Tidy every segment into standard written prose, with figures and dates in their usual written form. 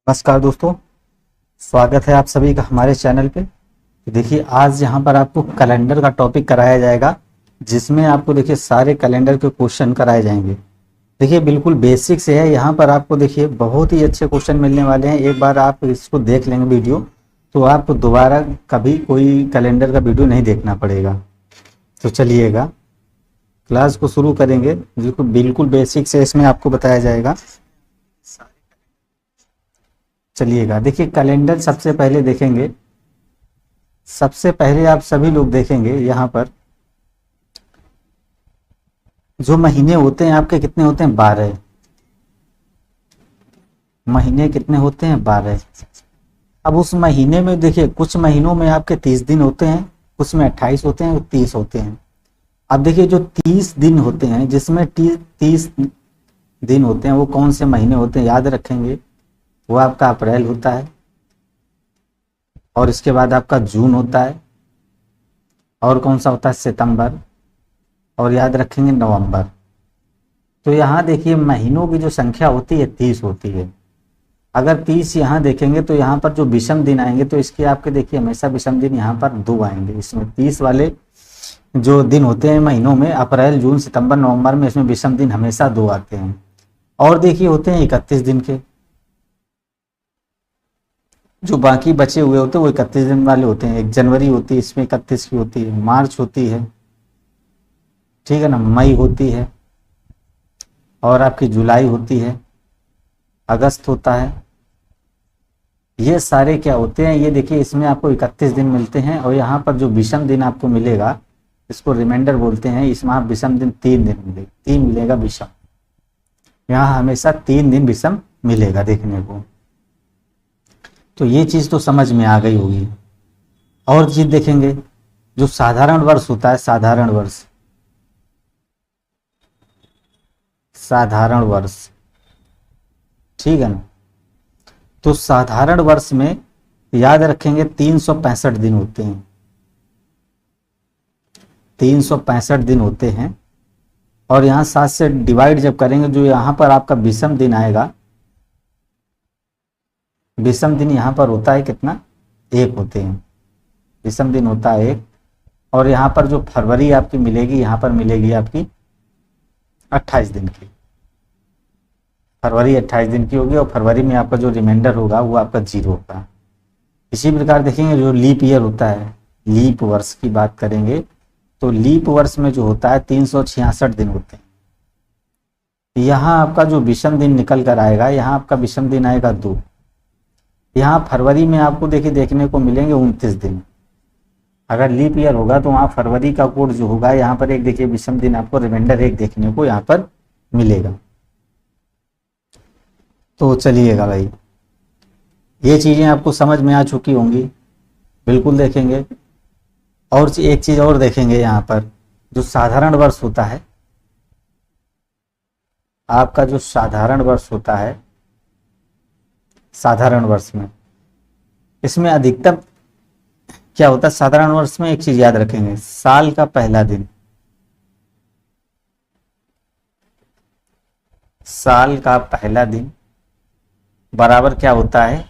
नमस्कार दोस्तों, स्वागत है आप सभी का हमारे चैनल पे। तो देखिए आज यहाँ पर आपको कैलेंडर का टॉपिक कराया जाएगा, जिसमें आपको देखिए सारे कैलेंडर के क्वेश्चन कराए जाएंगे। देखिए बिल्कुल बेसिक से है, यहाँ पर आपको देखिए बहुत ही अच्छे क्वेश्चन मिलने वाले हैं। एक बार आप इसको देख लेंगे वीडियो, तो आपको दोबारा कभी कोई कैलेंडर का वीडियो नहीं देखना पड़ेगा। तो चलिएगा क्लास को शुरू करेंगे। बिल्कुल बिल्कुल बेसिक से इसमें आपको बताया जाएगा। चलिएगा देखिए कैलेंडर सबसे पहले देखेंगे। सबसे पहले आप सभी लोग देखेंगे यहाँ पर जो महीने होते हैं आपके कितने होते हैं, 12 महीने। कितने होते हैं, 12। अब उस महीने में देखिए कुछ महीनों में आपके 30 दिन होते हैं, कुछ में 28 होते हैं, 30 होते हैं। अब देखिए जो 30 दिन होते हैं, जिसमें 30 दिन होते हैं, वो कौन से महीने होते हैं याद रखेंगे। वो आपका अप्रैल होता है, और इसके बाद आपका जून होता है, और कौन सा होता है, सितंबर, और याद रखेंगे नवंबर। तो यहाँ देखिए महीनों की जो संख्या होती है 30 होती है। अगर 30 यहाँ देखेंगे तो यहाँ पर जो विषम दिन आएंगे, तो इसके आपके देखिए हमेशा विषम दिन यहाँ पर 2 आएंगे। इसमें 30 वाले जो दिन होते हैं महीनों में, अप्रैल, जून, सितंबर, नवंबर में, इसमें विषम दिन हमेशा 2 आते हैं। और देखिए होते हैं 31 दिन के, जो बाकी बचे हुए होते हैं वो 31 दिन वाले होते हैं। 1 जनवरी होती है, इसमें 31 की होती है। मार्च होती है, ठीक है ना, मई होती है, और आपकी जुलाई होती है, अगस्त होता है। ये सारे क्या होते हैं, ये देखिए इसमें आपको 31 दिन मिलते हैं। और यहाँ पर जो विषम दिन आपको मिलेगा, इसको रिमाइंडर बोलते हैं। इसमें आप विषम दिन 3 दिन मिलेगा, 3 मिलेगा विषम। यहाँ हमेशा 3 दिन विषम मिलेगा देखने को। तो ये चीज तो समझ में आ गई होगी। और चीज देखेंगे, जो साधारण वर्ष होता है, साधारण वर्ष, साधारण वर्ष, ठीक है ना। तो साधारण वर्ष में याद रखेंगे 365 दिन होते हैं, 365 दिन होते हैं। और यहाँ 7 से डिवाइड जब करेंगे, जो यहाँ पर आपका विषम दिन आएगा, विषम दिन यहाँ पर होता है कितना, 1 होते हैं। विषम दिन होता है 1। और यहाँ पर जो फरवरी आपकी मिलेगी, यहाँ पर मिलेगी आपकी 28 दिन की। फरवरी 28 दिन की होगी, और फरवरी में आपका जो रिमाइंडर होगा वो आपका 0 होगा। इसी प्रकार देखेंगे जो लीप ईयर होता है, लीप वर्ष की बात करेंगे, तो लीप वर्ष में जो होता है 366 दिन होते हैं। यहाँ आपका जो विषम दिन निकल कर आएगा, यहाँ आपका विषम दिन आएगा 2। यहाँ फरवरी में आपको देखिए देखने को मिलेंगे 29 दिन। अगर लीप ईयर होगा तो वहाँ फरवरी का कोड जो होगा, यहाँ पर एक देखिए विषम दिन आपको रिमाइंडर 1 देखने को यहाँ पर मिलेगा। तो चलिएगा भाई, ये चीजें आपको समझ में आ चुकी होंगी, बिल्कुल देखेंगे। और एक चीज और देखेंगे, यहाँ पर जो साधारण वर्ष होता है, आपका जो साधारण वर्ष होता है, साधारण वर्ष में इसमें अधिकतम क्या होता है, साधारण वर्ष में एक चीज याद रखेंगे, साल का पहला दिन, साल का पहला दिन बराबर क्या होता है,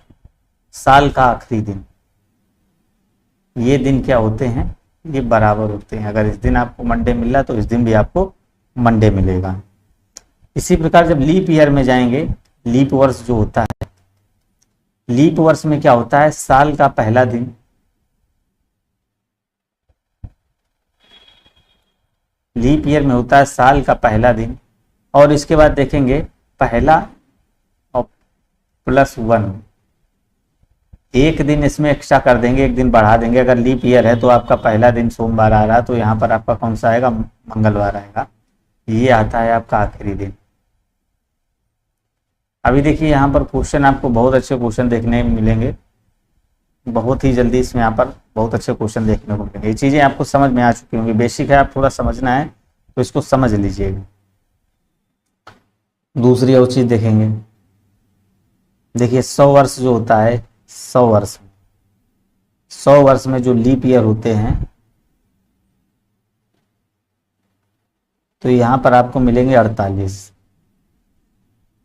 साल का आखिरी दिन। ये दिन क्या होते हैं, ये बराबर होते हैं। अगर इस दिन आपको मंडे मिल रहा तो इस दिन भी आपको मंडे मिलेगा। इसी प्रकार जब लीप ईयर में जाएंगे, लीप वर्ष जो होता है, लीप वर्ष में क्या होता है, साल का पहला दिन, लीप ईयर में होता है साल का पहला दिन। और इसके बाद देखेंगे पहला और +1, एक दिन इसमें एक्स्ट्रा कर देंगे, एक दिन बढ़ा देंगे। अगर लीप ईयर है तो आपका पहला दिन सोमवार आ रहा है, तो यहाँ पर आपका कौन सा आएगा, मंगलवार आएगा। ये आता है आपका आखिरी दिन। अभी देखिए यहाँ पर क्वेश्चन आपको बहुत अच्छे क्वेश्चन देखने मिलेंगे, बहुत ही जल्दी इसमें यहाँ पर बहुत अच्छे क्वेश्चन देखने को मिलेंगे। ये चीजें आपको समझ में आ चुकी होंगी, बेसिक है, आप थोड़ा समझना है तो इसको समझ लीजिएगा। दूसरी और चीज देखेंगे, देखिए 100 वर्ष जो होता है, 100 वर्ष, 100 वर्ष में जो लीप ईयर होते हैं, तो यहाँ पर आपको मिलेंगे 48।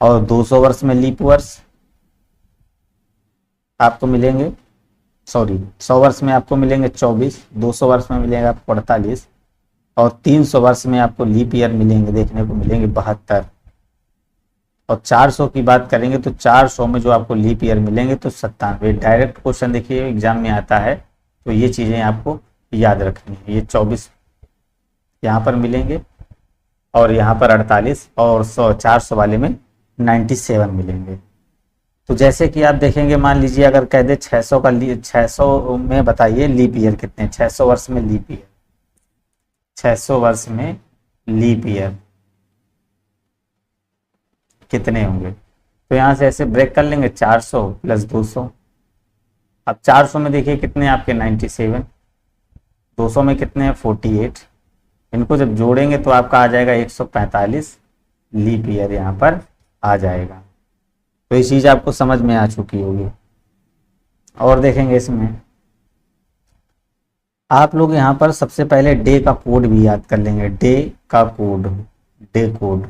और 200 वर्ष में लीप वर्ष, आपको मिलेंगे, सॉरी 100 वर्ष में आपको मिलेंगे 24, 200 वर्ष में मिलेंगे आपको 48, और 300 वर्ष में आपको लीप ईयर मिलेंगे, देखने को मिलेंगे 72, और 400 की बात करेंगे तो 400 में जो आपको लीप ईयर मिलेंगे तो 97। डायरेक्ट क्वेश्चन देखिए एग्जाम में आता है, तो ये चीज़ें आपको याद रखनी है। ये 24 यहाँ पर मिलेंगे, और यहाँ पर 48, और 400 वाले में 97 मिलेंगे। तो जैसे कि आप देखेंगे, मान लीजिए अगर कह दे 600 का 600 में बताइए लीप ईयर कितने, 600 वर्ष में लीप ईयर, 600 वर्ष में लीप ईयर कितने होंगे, तो यहाँ से ऐसे ब्रेक कर लेंगे 400 प्लस 200। अब 400 में देखिए कितने आपके 97, 200 में कितने हैं 48, इनको जब जोड़ेंगे तो आपका आ जाएगा 145 लीप ईयर यहाँ पर आ जाएगा। तो ये चीज़ आपको समझ में आ चुकी होगी। और देखेंगे इसमें आप लोग यहाँ पर सबसे पहले डे का कोड भी याद कर लेंगे, डे का कोड, डे कोड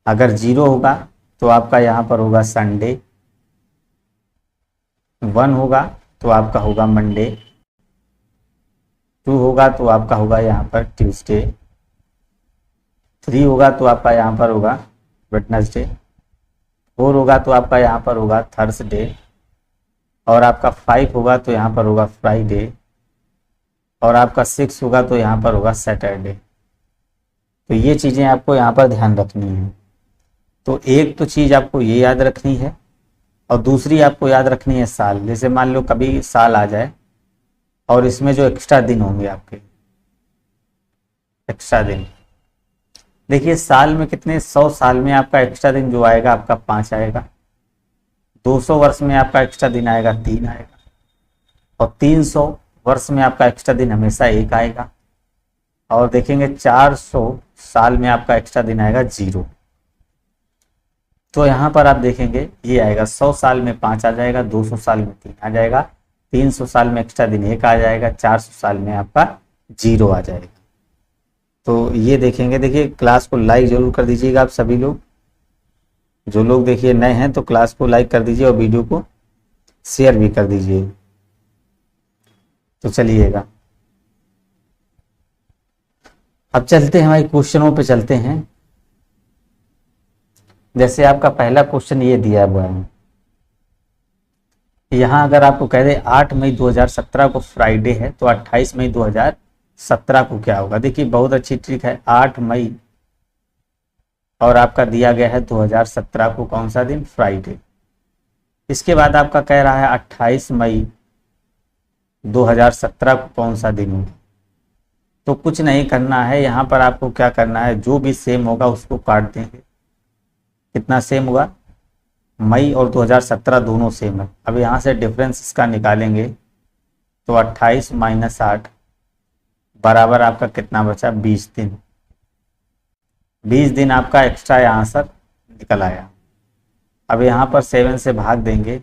अगर 0 होगा तो आपका यहाँ पर होगा संडे, 1 होगा तो आपका होगा मंडे, 2 होगा तो आपका होगा यहाँ पर ट्यूसडे, 3 होगा तो आपका यहाँ पर होगा वेडनेसडे, 4 होगा तो आपका यहाँ पर होगा थर्सडे, और आपका 5 होगा तो यहाँ पर होगा फ्राइडे, और आपका 6 होगा तो यहाँ पर होगा सैटरडे। तो ये चीज़ें आपको यहाँ पर ध्यान रखनी है। तो एक तो चीज़ आपको ये याद रखनी है, और दूसरी आपको याद रखनी है साल। जैसे मान लो कभी साल आ जाए और इसमें जो एक्स्ट्रा दिन होंगे आपके, एक्स्ट्रा दिन देखिए साल में कितने, 100 साल में आपका एक्स्ट्रा दिन जो आएगा आपका 5 आएगा, 200 वर्ष में आपका एक्स्ट्रा दिन आएगा 3 आएगा, और 300 वर्ष में आपका एक्स्ट्रा दिन हमेशा 1 आएगा, और देखेंगे 400 साल में आपका एक्स्ट्रा दिन आएगा 0। तो यहाँ पर आप देखेंगे ये आएगा 100 साल में 5 आ जाएगा, 200 साल में 3 आ जाएगा, 300 साल में एक्स्ट्रा दिन 1 आ जाएगा, 400 साल में आपका 0 आ जाएगा। तो ये देखेंगे, देखिए क्लास को लाइक जरूर कर दीजिएगा आप सभी लोग, जो लोग देखिए नए हैं तो क्लास को लाइक कर दीजिए और वीडियो को शेयर भी कर दीजिए। तो चलिएगा अब चलते हैं, हमारे क्वेश्चनों पे चलते हैं। जैसे आपका पहला क्वेश्चन ये दिया हुआ है, यहाँ अगर आपको कह दे 8 मई 2017 को फ्राइडे है तो 28 मई 2017 को क्या होगा। देखिए बहुत अच्छी ट्रिक है, 8 मई और आपका दिया गया है 2017 को कौन सा दिन, फ्राइडे। इसके बाद आपका कह रहा है 28 मई 2017 को कौन सा दिन होगा। तो कुछ नहीं करना है, यहाँ पर आपको क्या करना है, जो भी सेम होगा उसको काट देंगे। कितना सेम हुआ, मई और 2017 दोनों सेम है। अब यहाँ से डिफरेंस इसका निकालेंगे तो 28 माइनस 8 बराबर आपका कितना बचा, 20 दिन। 20 दिन आपका एक्स्ट्रा यहाँ से निकल आया। अब यहाँ पर 7 से भाग देंगे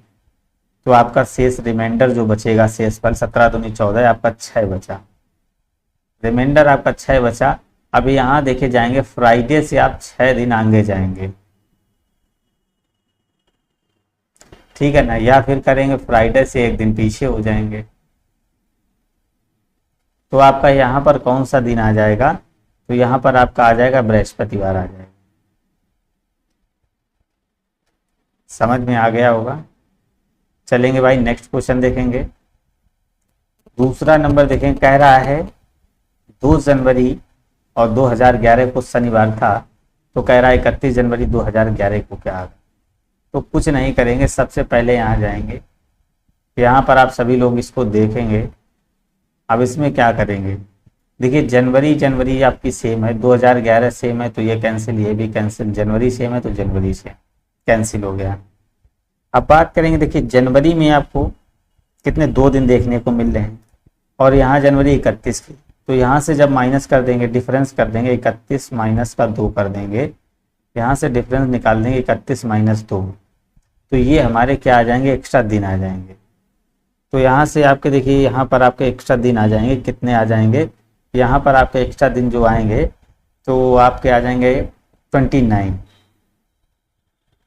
तो आपका शेष रिमाइंडर जो बचेगा, शेष फल 17 दूनी 14, आपका 6 बचा, रिमाइंडर आपका 6 बचा। अब यहाँ देखे जाएंगे फ्राइडे से आप 6 दिन आगे जाएंगे, ठीक है ना, या फिर करेंगे फ्राइडे से 1 दिन पीछे हो जाएंगे। तो आपका यहाँ पर कौन सा दिन आ जाएगा, तो यहाँ पर आपका आ जाएगा बृहस्पतिवार आ जाएगा। समझ में आ गया होगा। चलेंगे भाई नेक्स्ट क्वेश्चन देखेंगे। दूसरा नंबर देखें, कह रहा है 2 जनवरी और 2011 को शनिवार था, तो कह रहा है 31 जनवरी 2011 को क्या आएगा। तो कुछ नहीं करेंगे, सबसे पहले यहाँ जाएंगे, यहाँ पर आप सभी लोग इसको देखेंगे। अब इसमें क्या करेंगे, देखिए जनवरी जनवरी आपकी सेम है, 2011 सेम है तो ये कैंसिल, ये भी कैंसिल, जनवरी सेम है तो जनवरी से कैंसिल हो गया। अब बात करेंगे, देखिए जनवरी में आपको कितने 2 दिन देखने को मिल रहे हैं, और यहाँ जनवरी 31 की, तो यहाँ से जब माइनस कर देंगे, डिफरेंस कर देंगे, 31 माइनस का 2 कर देंगे, यहाँ से डिफरेंस निकाल देंगे 31 माइनस 2, तो ये हमारे क्या आ जाएंगे, एक्स्ट्रा दिन आ जाएंगे। तो यहाँ से आपके देखिए यहाँ पर आपके एक्स्ट्रा दिन आ जाएंगे, कितने आ जाएंगे, यहाँ पर आपके एक्स्ट्रा दिन जो आएंगे तो आपके आ जाएंगे 29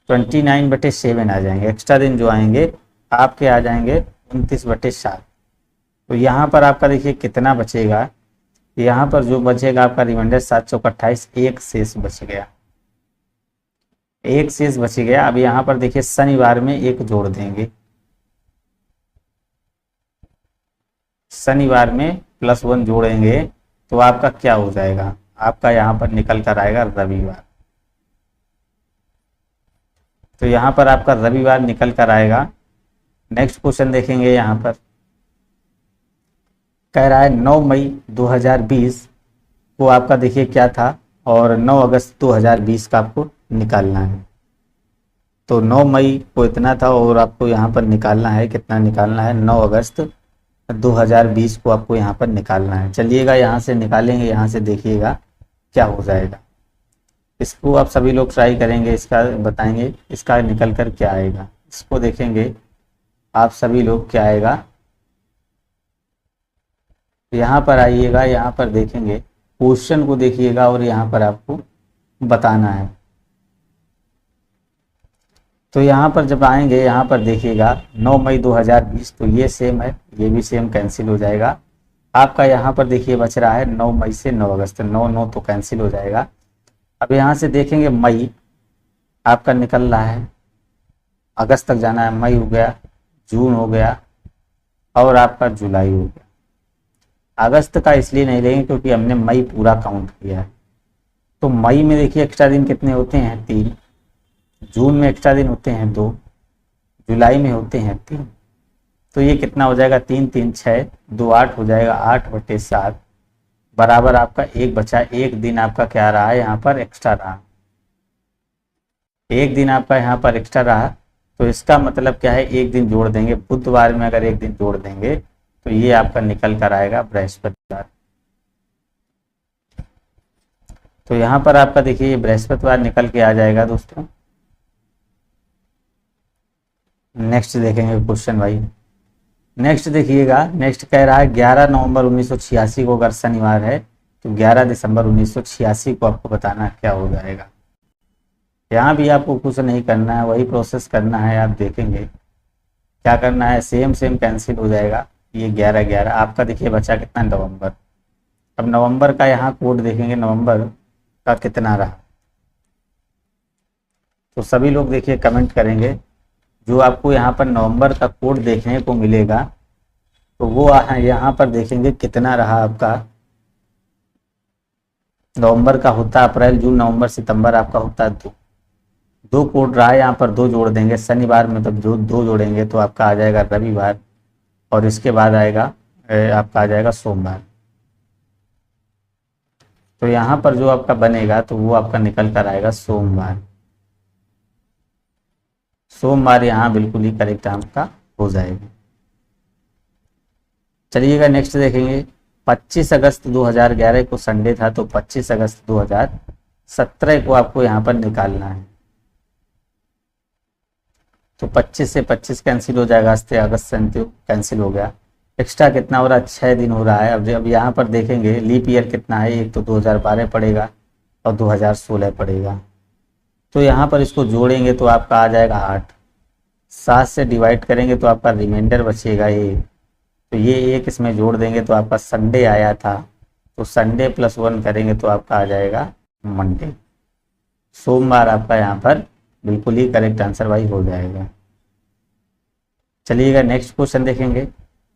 29/7 आ जाएंगे। एक्स्ट्रा दिन जो आएंगे आपके आ जाएंगे 29/7। तो यहाँ पर आपका देखिए कितना बचेगा, यहाँ पर जो बचेगा आपका रिमाइंडर 7 चौक 28, एक शेष बच गया, एक शेष बच गया। अब यहाँ पर देखिए शनिवार में एक जोड़ देंगे, शनिवार में +1 जोड़ेंगे तो आपका क्या हो जाएगा, आपका यहाँ पर निकल कर आएगा रविवार। तो यहाँ पर आपका रविवार निकल कर आएगा। नेक्स्ट क्वेश्चन देखेंगे, यहाँ पर कह रहा है 9 मई 2020 को आपका देखिए क्या था, और 9 अगस्त 2020 का आपको निकालना है। तो 9 मई को इतना था और आपको यहाँ पर निकालना है, कितना निकालना है, 9 अगस्त 2020 को आपको यहाँ पर निकालना है। चलिएगा यहाँ से निकालेंगे, यहाँ से देखिएगा क्या हो जाएगा। इसको आप सभी लोग ट्राई करेंगे, इसका बताएंगे इसका निकल कर क्या आएगा। इसको देखेंगे आप सभी लोग क्या आएगा। यहाँ पर आइएगा, यहाँ पर देखेंगे क्वेश्चन को देखिएगा और यहाँ पर आपको बताना है। तो यहाँ पर जब आएंगे, यहाँ पर देखिएगा 9 मई 2020, तो ये सेम है, ये भी सेम कैंसिल हो जाएगा। आपका यहाँ पर देखिए बच रहा है 9 मई से 9 अगस्त, 9 तो कैंसिल हो जाएगा। अब यहाँ से देखेंगे मई आपका निकल रहा है, अगस्त तक जाना है, मई हो गया, जून हो गया और आपका जुलाई हो गया। अगस्त का इसलिए नहीं लेंगे क्योंकि हमने मई पूरा काउंट किया है। तो मई में देखिए एक्स्ट्रा दिन कितने होते हैं, 3, जून में एक्स्ट्रा दिन होते हैं 2, जुलाई में होते हैं 3। तो ये कितना हो जाएगा, 3 3 6 2 8 हो जाएगा, 8/7 बराबर आपका 1 बचा। एक दिन आपका क्या रहा है, यहाँ पर एक्स्ट्रा रहा, एक दिन आपका यहाँ पर एक्स्ट्रा रहा। तो इसका मतलब क्या है, एक दिन जोड़ देंगे, बुधवार में अगर एक दिन जोड़ देंगे तो ये आपका निकल कर आएगा बृहस्पतिवार। तो यहाँ पर आपका देखिए ये बृहस्पतिवार निकल के आ जाएगा दोस्तों। नेक्स्ट देखेंगे क्वेश्चन भाई, नेक्स्ट देखिएगा। नेक्स्ट कह रहा है 11 नवंबर 1986 को अगर शनिवार है तो 11 दिसंबर 1986 को आपको बताना क्या हो जाएगा। यहाँ भी आपको कुछ नहीं करना है, वही प्रोसेस करना है। आप देखेंगे क्या करना है, सेम कैंसिल हो जाएगा। ये 11 आपका देखिए बचा कितना, नवंबर। अब नवंबर का यहाँ कोड देखेंगे, नवंबर का कितना रहा। तो सभी लोग देखिए कमेंट करेंगे, जो आपको यहाँ पर नवंबर का कोड देखने को मिलेगा तो वो यहाँ पर देखेंगे कितना रहा आपका। नवंबर का होता है अप्रैल, जून, नवंबर, सितंबर, आपका होता है 2 कोड रहा है। यहाँ पर 2 जोड़ देंगे, शनिवार में तब जो 2 जोड़ेंगे तो आपका आ जाएगा रविवार, और इसके बाद आएगा आपका आ जाएगा सोमवार। तो यहाँ पर जो आपका बनेगा तो वो आपका निकल कर आएगा सोमवार। सोमवार यहाँ बिल्कुल ही करेक्ट आपका हो जाएगा। चलिएगा नेक्स्ट देखेंगे। 25 अगस्त 2011 को संडे था, तो 25 अगस्त 2017 को आपको यहाँ पर निकालना है। तो 25 से 25 कैंसिल हो जाएगा, अगस्त से कैंसिल हो गया। एक्स्ट्रा कितना हो रहा है, 6 दिन हो रहा है। अब यहाँ पर देखेंगे लीप ईयर कितना है, एक तो 2012 पड़ेगा और 2016 पड़ेगा। तो यहाँ पर इसको जोड़ेंगे तो आपका आ जाएगा 8, 7 से डिवाइड करेंगे तो आपका रिमाइंडर बचेगा 1। तो ये 1 इसमें जोड़ देंगे तो आपका संडे आया था, तो संडे +1 करेंगे तो आपका आ जाएगा मंडे। सोमवार आपका यहाँ पर बिल्कुल ही करेक्ट आंसर भाई हो जाएगा। चलिएगा नेक्स्ट क्वेश्चन देखेंगे।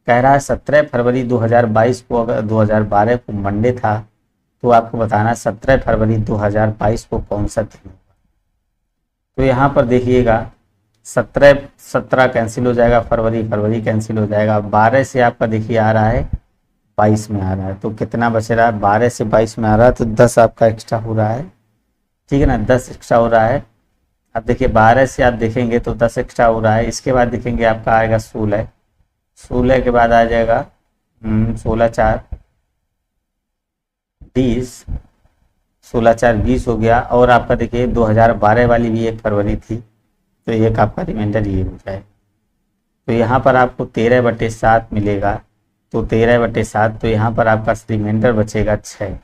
कह रहा है 17 फरवरी 2022 को अगर 2012 को मंडे था तो आपको बताना 17 फरवरी 2022 को कौन सा दिन होगा। तो यहाँ पर देखिएगा 17 कैंसिल हो जाएगा, फरवरी कैंसिल हो जाएगा। 12 से आपका देखिए आ रहा है 22 में आ रहा है, तो कितना बच रहा है, 12 से 22 में आ रहा है तो 10 आपका एक्स्ट्रा हो रहा है, ठीक है ना, 10 एक्स्ट्रा हो रहा है। अब देखिए 12 से आप देखेंगे तो 10 एक्स्ट्रा हो रहा है। इसके बाद देखेंगे आपका आएगा 16 के बाद आ जाएगा 16 4 20, 16 4 20 हो गया। और आपका देखिए 2012 वाली भी 1 फरवरी थी, तो एक आपका रिमाइंडर ये हो जाए। तो यहाँ पर आपको 13/7 मिलेगा, तो 13/7, तो यहाँ पर आपका रिमाइंडर बचेगा 6।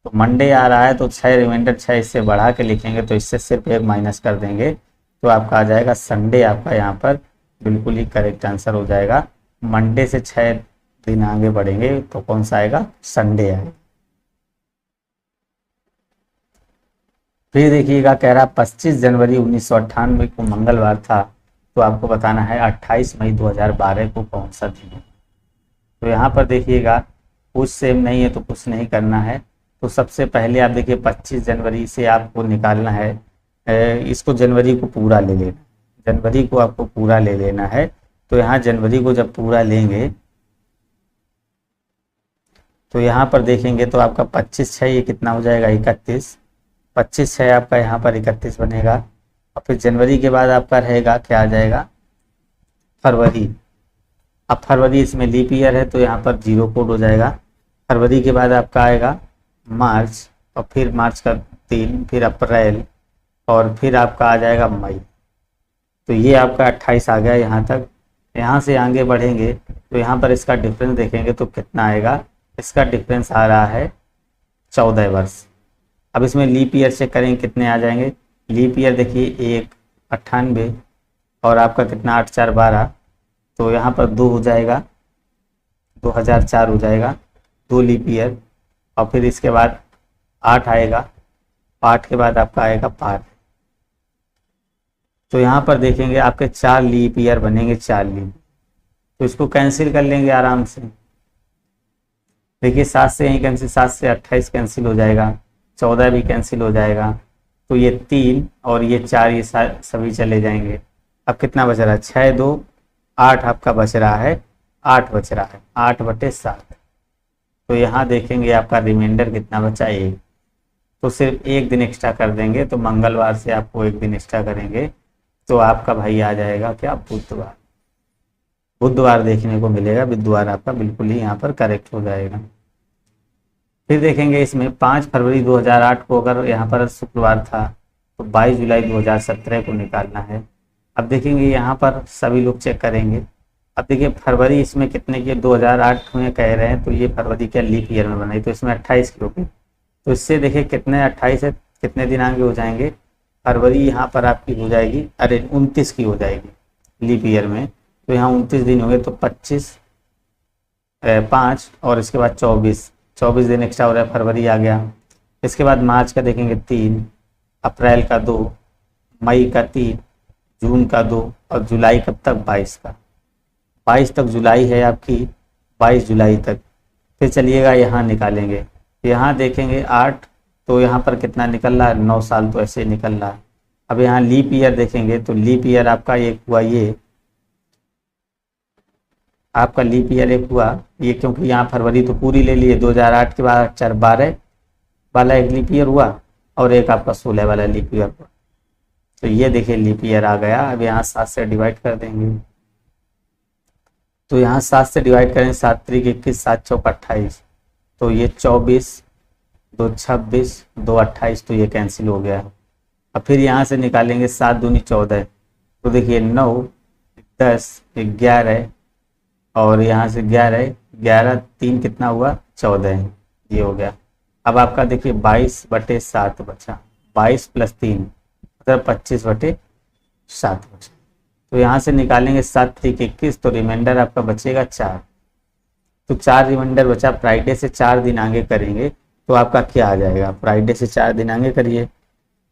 तो मंडे आ रहा है तो 6 रिमाइंडर 6 इससे बढ़ा के लिखेंगे, तो इससे सिर्फ 1 माइनस कर देंगे तो आपका आ जाएगा संडे। आपका यहाँ पर बिल्कुल ही करेक्ट आंसर हो जाएगा। मंडे से 6 दिन आगे बढ़ेंगे तो कौन सा आएगा, संडे आएगा। फिर देखिएगा, कह रहा 25 जनवरी 1998 को मंगलवार था, तो आपको बताना है 28 मई 2012 को कौन सा दिन है। तो यहाँ पर देखिएगा कुछ सेम नहीं है तो कुछ नहीं करना है। तो सबसे पहले आप देखिए 25 जनवरी से आपको निकालना है, इसको जनवरी को पूरा ले लेना, जनवरी को आपको पूरा ले लेना है। तो यहाँ जनवरी को जब पूरा लेंगे तो यहाँ पर देखेंगे तो आपका 25/6 ये कितना हो जाएगा, 31। 25/6 आपका यहाँ पर 31 बनेगा। और फिर जनवरी के बाद आपका रहेगा क्या आ जाएगा, फरवरी। अब फरवरी इसमें लीप ईयर है तो यहाँ पर 0 कोड हो जाएगा। फरवरी के बाद आपका आएगा मार्च, और फिर मार्च का 3, फिर अप्रैल, और फिर आपका आ जाएगा मई। तो ये आपका 28 आ गया यहाँ तक। यहाँ से आगे बढ़ेंगे तो यहाँ पर इसका डिफरेंस देखेंगे तो कितना आएगा, इसका डिफरेंस आ रहा है 14 वर्ष। अब इसमें लीप ईयर चेक करेंगे कितने आ जाएंगे। लीप ईयर देखिए 1 98 और आपका कितना 8 4 12, तो यहाँ पर 2 हो जाएगा, 2004 हो जाएगा, 2 लीप ईयर। और फिर इसके बाद 8 आएगा, 8 के बाद आपका आएगा 5। तो यहाँ पर देखेंगे आपके 4 लीप ईयर बनेंगे, 4 लीप। तो इसको कैंसिल कर लेंगे आराम से। देखिए 7 से यहीं कैंसिल, 7 से 28 कैंसिल हो जाएगा, 14 भी कैंसिल हो जाएगा। तो ये 3 और ये 4 ये सभी चले जाएंगे। अब कितना बच रहा है, 6 2 8 आपका बच रहा है, 8 बच रहा है, 8/7। तो यहाँ देखेंगे आपका रिमाइंडर कितना बचा, 1। तो सिर्फ 1 दिन एक्स्ट्रा कर देंगे, तो मंगलवार से आपको 1 दिन एक्स्ट्रा करेंगे तो आपका भाई आ जाएगा क्या, बुधवार। बुधवार देखने को मिलेगा, बुधवार आपका बिल्कुल ही यहाँ पर करेक्ट हो जाएगा। फिर देखेंगे इसमें 5 फरवरी 2008 को अगर यहाँ पर शुक्रवार था तो 22 जुलाई 2017 को निकालना है। अब देखेंगे यहाँ पर सभी लोग चेक करेंगे। अब देखिए फरवरी इसमें कितने की, 2008 में कह रहे हैं तो ये फरवरी क्या लीप ईयर में बनाई, तो इसमें 28 की होगी। तो इससे देखिए कितने 28 है, कितने दिन आगे हो जाएंगे, फरवरी यहाँ पर आपकी हो जाएगी, अरे 29 की हो जाएगी लीप ईयर में। तो यहाँ 29 दिन हो गए, तो 25 5 और इसके बाद 24 दिन एक्स्ट्रा हो रहा है, फरवरी आ गया। इसके बाद मार्च का देखेंगे 3, अप्रैल का 2, मई का 3, जून का 2, और जुलाई कब तक, 22 का। 22 तक जुलाई है आपकी, 22 जुलाई तक। फिर चलिएगा यहाँ निकालेंगे, यहाँ देखेंगे 8, तो यहाँ पर कितना निकल रहा है, 9 साल तो ऐसे निकल रहा है। अब यहाँ लीप ईयर देखेंगे तो लीप ईयर आपका एक हुआ, ये आपका लीप ईयर एक हुआ ये, क्योंकि यहाँ फरवरी तो पूरी ले लिए, 2008 के बाद 4 12 वाला एक लीप ईयर हुआ, और एक आपका 16 वाला लीप ईयर हुआ। तो ये देखिए लीप ईयर आ गया। अब यहाँ 7 से डिवाइड कर देंगे, तो यहाँ 7 से डिवाइड करें, 7 3 21, 7 4 28, तो ये 24, 2 26, 2 28, तो ये कैंसिल हो गया। अब फिर यहाँ से निकालेंगे 7 दूनी 14, तो देखिए 9 10 11, और यहाँ से 11 11 3 कितना हुआ, 14, ये हो गया। अब आपका देखिए 22/7 बचा, 22 + 3 मतलब 25/7 बचा। तो यहाँ से निकालेंगे 7 3 21, तो रिमाइंडर आपका बचेगा 4। तो 4 रिमाइंडर बचा, फ्राइडे से 4 दिन आगे करेंगे तो आपका क्या आ जाएगा, फ्राइडे से 4 दिन आगे करिए,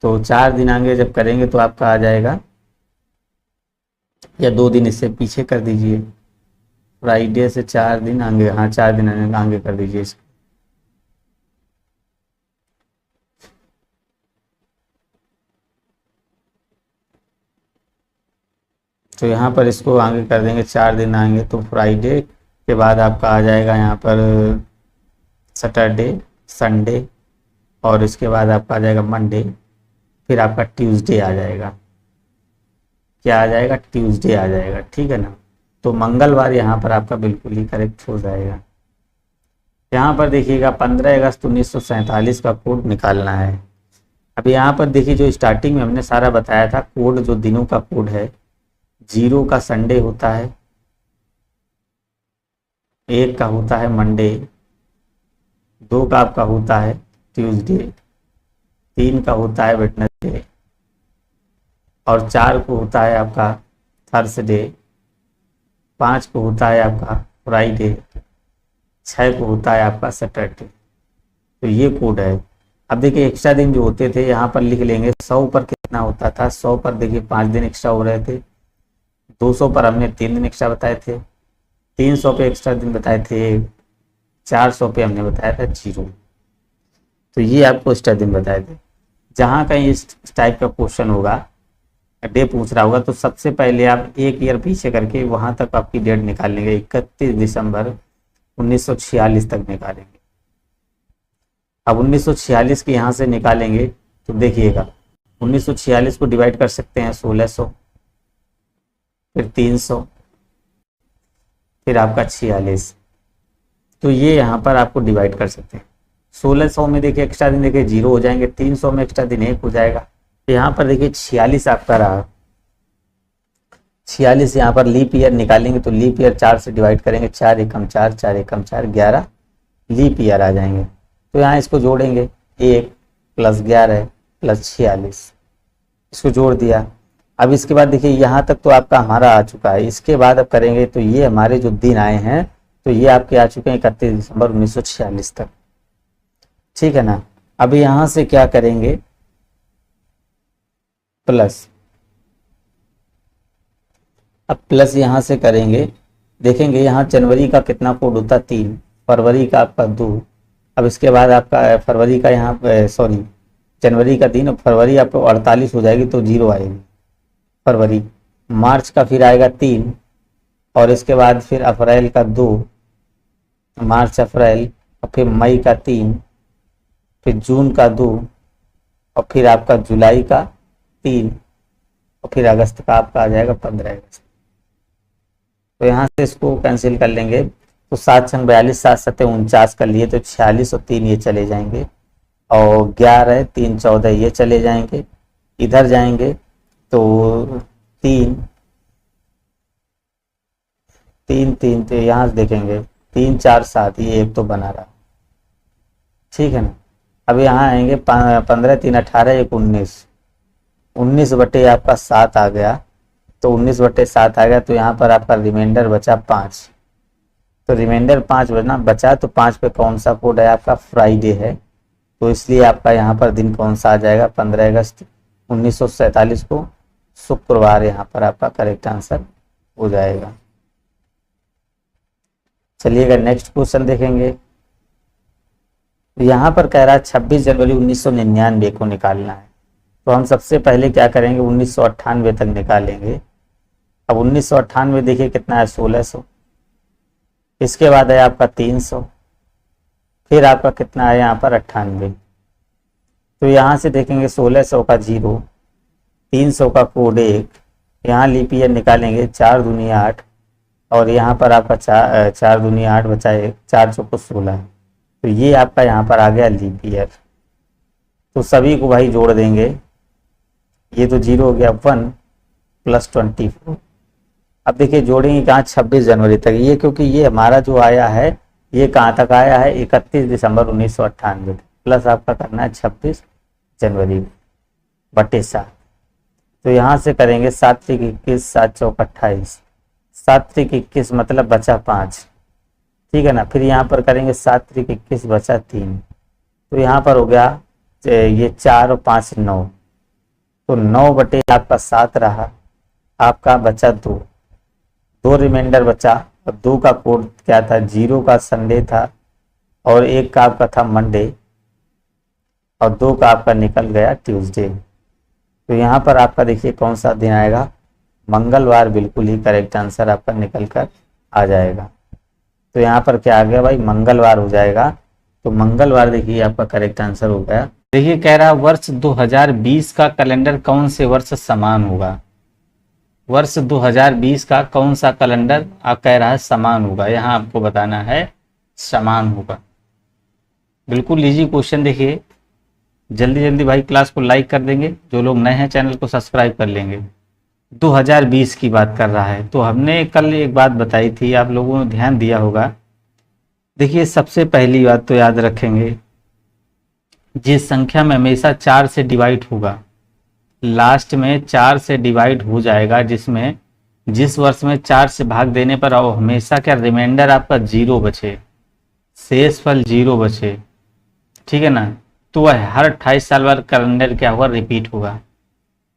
तो 4 दिन आगे जब करेंगे तो आपका आ जाएगा, या 2 दिन इससे पीछे कर दीजिए, फ्राइडे से 4 दिन आगे, हाँ 4 दिन आगे कर दीजिए इसको। तो यहाँ पर इसको आगे कर देंगे, 4 दिन आएंगे, तो फ्राइडे के बाद आपका आ जाएगा यहाँ पर सैटरडे संडे, और इसके बाद आपका आ जाएगा मंडे, फिर आपका ट्यूसडे आ जाएगा, क्या आ जाएगा, ट्यूसडे आ जाएगा, ठीक है ना। तो मंगलवार यहाँ पर आपका बिल्कुल ही करेक्ट हो जाएगा। यहाँ पर देखिएगा 15 अगस्त 1947 का कोड निकालना है। अब यहाँ पर देखिए जो स्टार्टिंग में हमने सारा बताया था कोड, जो दिनों का कोड है, 0 का संडे होता है, 1 का होता है मंडे, 2 का आपका होता है ट्यूसडे, 3 का होता है वेडनेसडे, और 4 को होता है आपका थर्सडे, 5 को होता है आपका फ्राइडे, 6 को होता है आपका सैटरडे। तो ये कोड है। अब देखिए एक्स्ट्रा दिन जो होते थे यहाँ पर लिख लेंगे। 100 पर कितना होता था, 100 पर देखिए 5 दिन एक्स्ट्रा हो रहे थे। 200 पर हमने 3 दिन एक्स्ट्रा बताए थे। 300 पे एक्स्ट्रा दिन बताए थे। 400 पे हमने बताया था 0। तो ये आपको एक्स्ट्रा दिन बताए थे। जहाँ कहीं इस टाइप का क्वेश्चन होगा, डे पूछ रहा होगा, तो सबसे पहले आप एक ईयर पीछे करके वहाँ तक आपकी डेट निकाल लेंगे। 31 दिसंबर 1946 तक निकालेंगे। अब 1946 के यहाँ से निकालेंगे तो देखिएगा 1946 को डिवाइड कर सकते हैं 1600, फिर 300, फिर आपका 46। तो ये यहाँ पर आपको डिवाइड कर सकते हैं। 1600 में देखिए एक्स्ट्रा दिन देखिए 0 हो जाएंगे, 300 में एक्स्ट्रा दिन 1 हो जाएगा। तो यहाँ पर देखिए 46 आपका रहा। 46 यहाँ पर लीप ईयर निकालेंगे तो लीप ईयर 4 से डिवाइड करेंगे, 4 एकम 4, 4 एकम 4, 11 लीप ईयर आ जाएंगे। तो यहाँ इसको जोड़ेंगे, 1 + 11 + 46, इसको जोड़ दिया। अब इसके बाद देखिए यहाँ तक तो आपका हमारा आ चुका है। इसके बाद अब करेंगे तो ये हमारे जो दिन आए हैं तो ये आपके आ चुके हैं 31 दिसंबर 1946 तक, ठीक है ना। अब यहाँ से क्या करेंगे, प्लस। अब प्लस यहाँ से करेंगे, देखेंगे यहाँ जनवरी का कितना कोड होता है 3, फरवरी का आपका 2। अब इसके बाद आपका फरवरी का यहाँ सॉरी जनवरी का 3 और फरवरी आपको 48 हो जाएगी तो 0 आएगी फरवरी। मार्च का फिर आएगा 3 और इसके बाद फिर अप्रैल का 2, मार्च अप्रैल, और फिर मई का 3, फिर जून का 2 और फिर आपका जुलाई का 3 और फिर अगस्त का आपका आ जाएगा 15 अगस्त। तो यहाँ से इसको कैंसिल कर लेंगे तो 7 × 42, 7 × 7 49 कर लिए तो 46 और 3 ये चले जाएंगे और 11 3 14 ये चले जाएंगे। इधर जाएंगे तो 3 3 3 तो यहाँ से देखेंगे 3 4 7 ये एक तो बना रहा, ठीक है ना। अब यहाँ आएंगे 15 3 18 1 19, 19 बटे आपका 7 आ गया। तो 19 बटे 7 आ गया तो यहाँ पर आपका रिमाइंडर बचा 5। तो रिमाइंडर 5 बचा तो 5 पे कौन सा कोड है आपका, फ्राइडे है। तो इसलिए आपका यहाँ पर दिन कौन सा आ जाएगा, 15 अगस्त 1947 को शुक्रवार यहाँ पर आपका करेक्ट आंसर हो जाएगा। चलिएगा नेक्स्ट क्वेश्चन देखेंगे। यहाँ पर कह रहा है 26 जनवरी 1999 को निकालना है। तो हम सबसे पहले क्या करेंगे, 1998 तक निकालेंगे। अब 1998 देखिए कितना है, 1600। इसके बाद है आपका 300, फिर आपका कितना है यहाँ पर 98। तो यहाँ से देखेंगे 1600 का 0, 300 का कोड 1, यहाँ लीप ईयर निकालेंगे 4 दूनी 8 और यहाँ पर आपका 4 दूनी 8 बचा 1, 4 चौको 16। तो ये आपका यहाँ पर आ गया लीप ईयर। तो सभी को भाई जोड़ देंगे, ये तो 0 हो गया, 1 + 24। अब देखिए जोड़ेंगे कहाँ, 26 जनवरी तक। ये क्योंकि ये हमारा जो आया है ये कहाँ तक आया है, 31 दिसंबर 1998 प्लस आपका करना है 26 जनवरी बटे 7। तो यहाँ से करेंगे 7 × 21, 7 चौक 28, 7 × 21 मतलब बचा 5, ठीक है ना। फिर यहाँ पर करेंगे 7 × 21 बचा 3। तो यहाँ पर हो गया ये 4 और 5 9, तो 9 बटे आपका 7 रहा, आपका बचा 2, 2 रिमाइंडर बचा। अब 2 का कोड क्या था, 0 का संडे था और 1 का आपका था मंडे और 2 का आपका निकल गया ट्यूसडे। तो यहाँ पर आपका देखिए कौन सा दिन आएगा, मंगलवार बिल्कुल ही करेक्ट आंसर आपका निकल कर आ जाएगा। तो यहाँ पर क्या आ गया भाई, मंगलवार हो जाएगा। तो मंगलवार देखिए आपका करेक्ट आंसर हो गया। देखिए कह रहा है वर्ष 2020 का कैलेंडर कौन से वर्ष समान होगा। वर्ष 2020 का कौन सा कैलेंडर आप कह रहा है समान होगा, यहाँ आपको बताना है समान होगा। बिल्कुल इजी क्वेश्चन। देखिए जल्दी जल्दी भाई क्लास को लाइक कर देंगे, जो लोग नए हैं चैनल को सब्सक्राइब कर लेंगे। 2020 की बात कर रहा है। तो हमने कल एक बात बताई थी, आप लोगों ने ध्यान दिया होगा। देखिए सबसे पहली बात तो याद रखेंगे, जिस संख्या में हमेशा 4 से डिवाइड होगा, लास्ट में 4 से डिवाइड हो जाएगा, जिसमें जिस वर्ष में 4 से भाग देने पर और हमेशा क्या रिमाइंडर आपका 0 बचे, शेष फल 0 बचे, ठीक है ना, तो वह हर 28 साल बाद कैलेंडर क्या होगा, रिपीट होगा।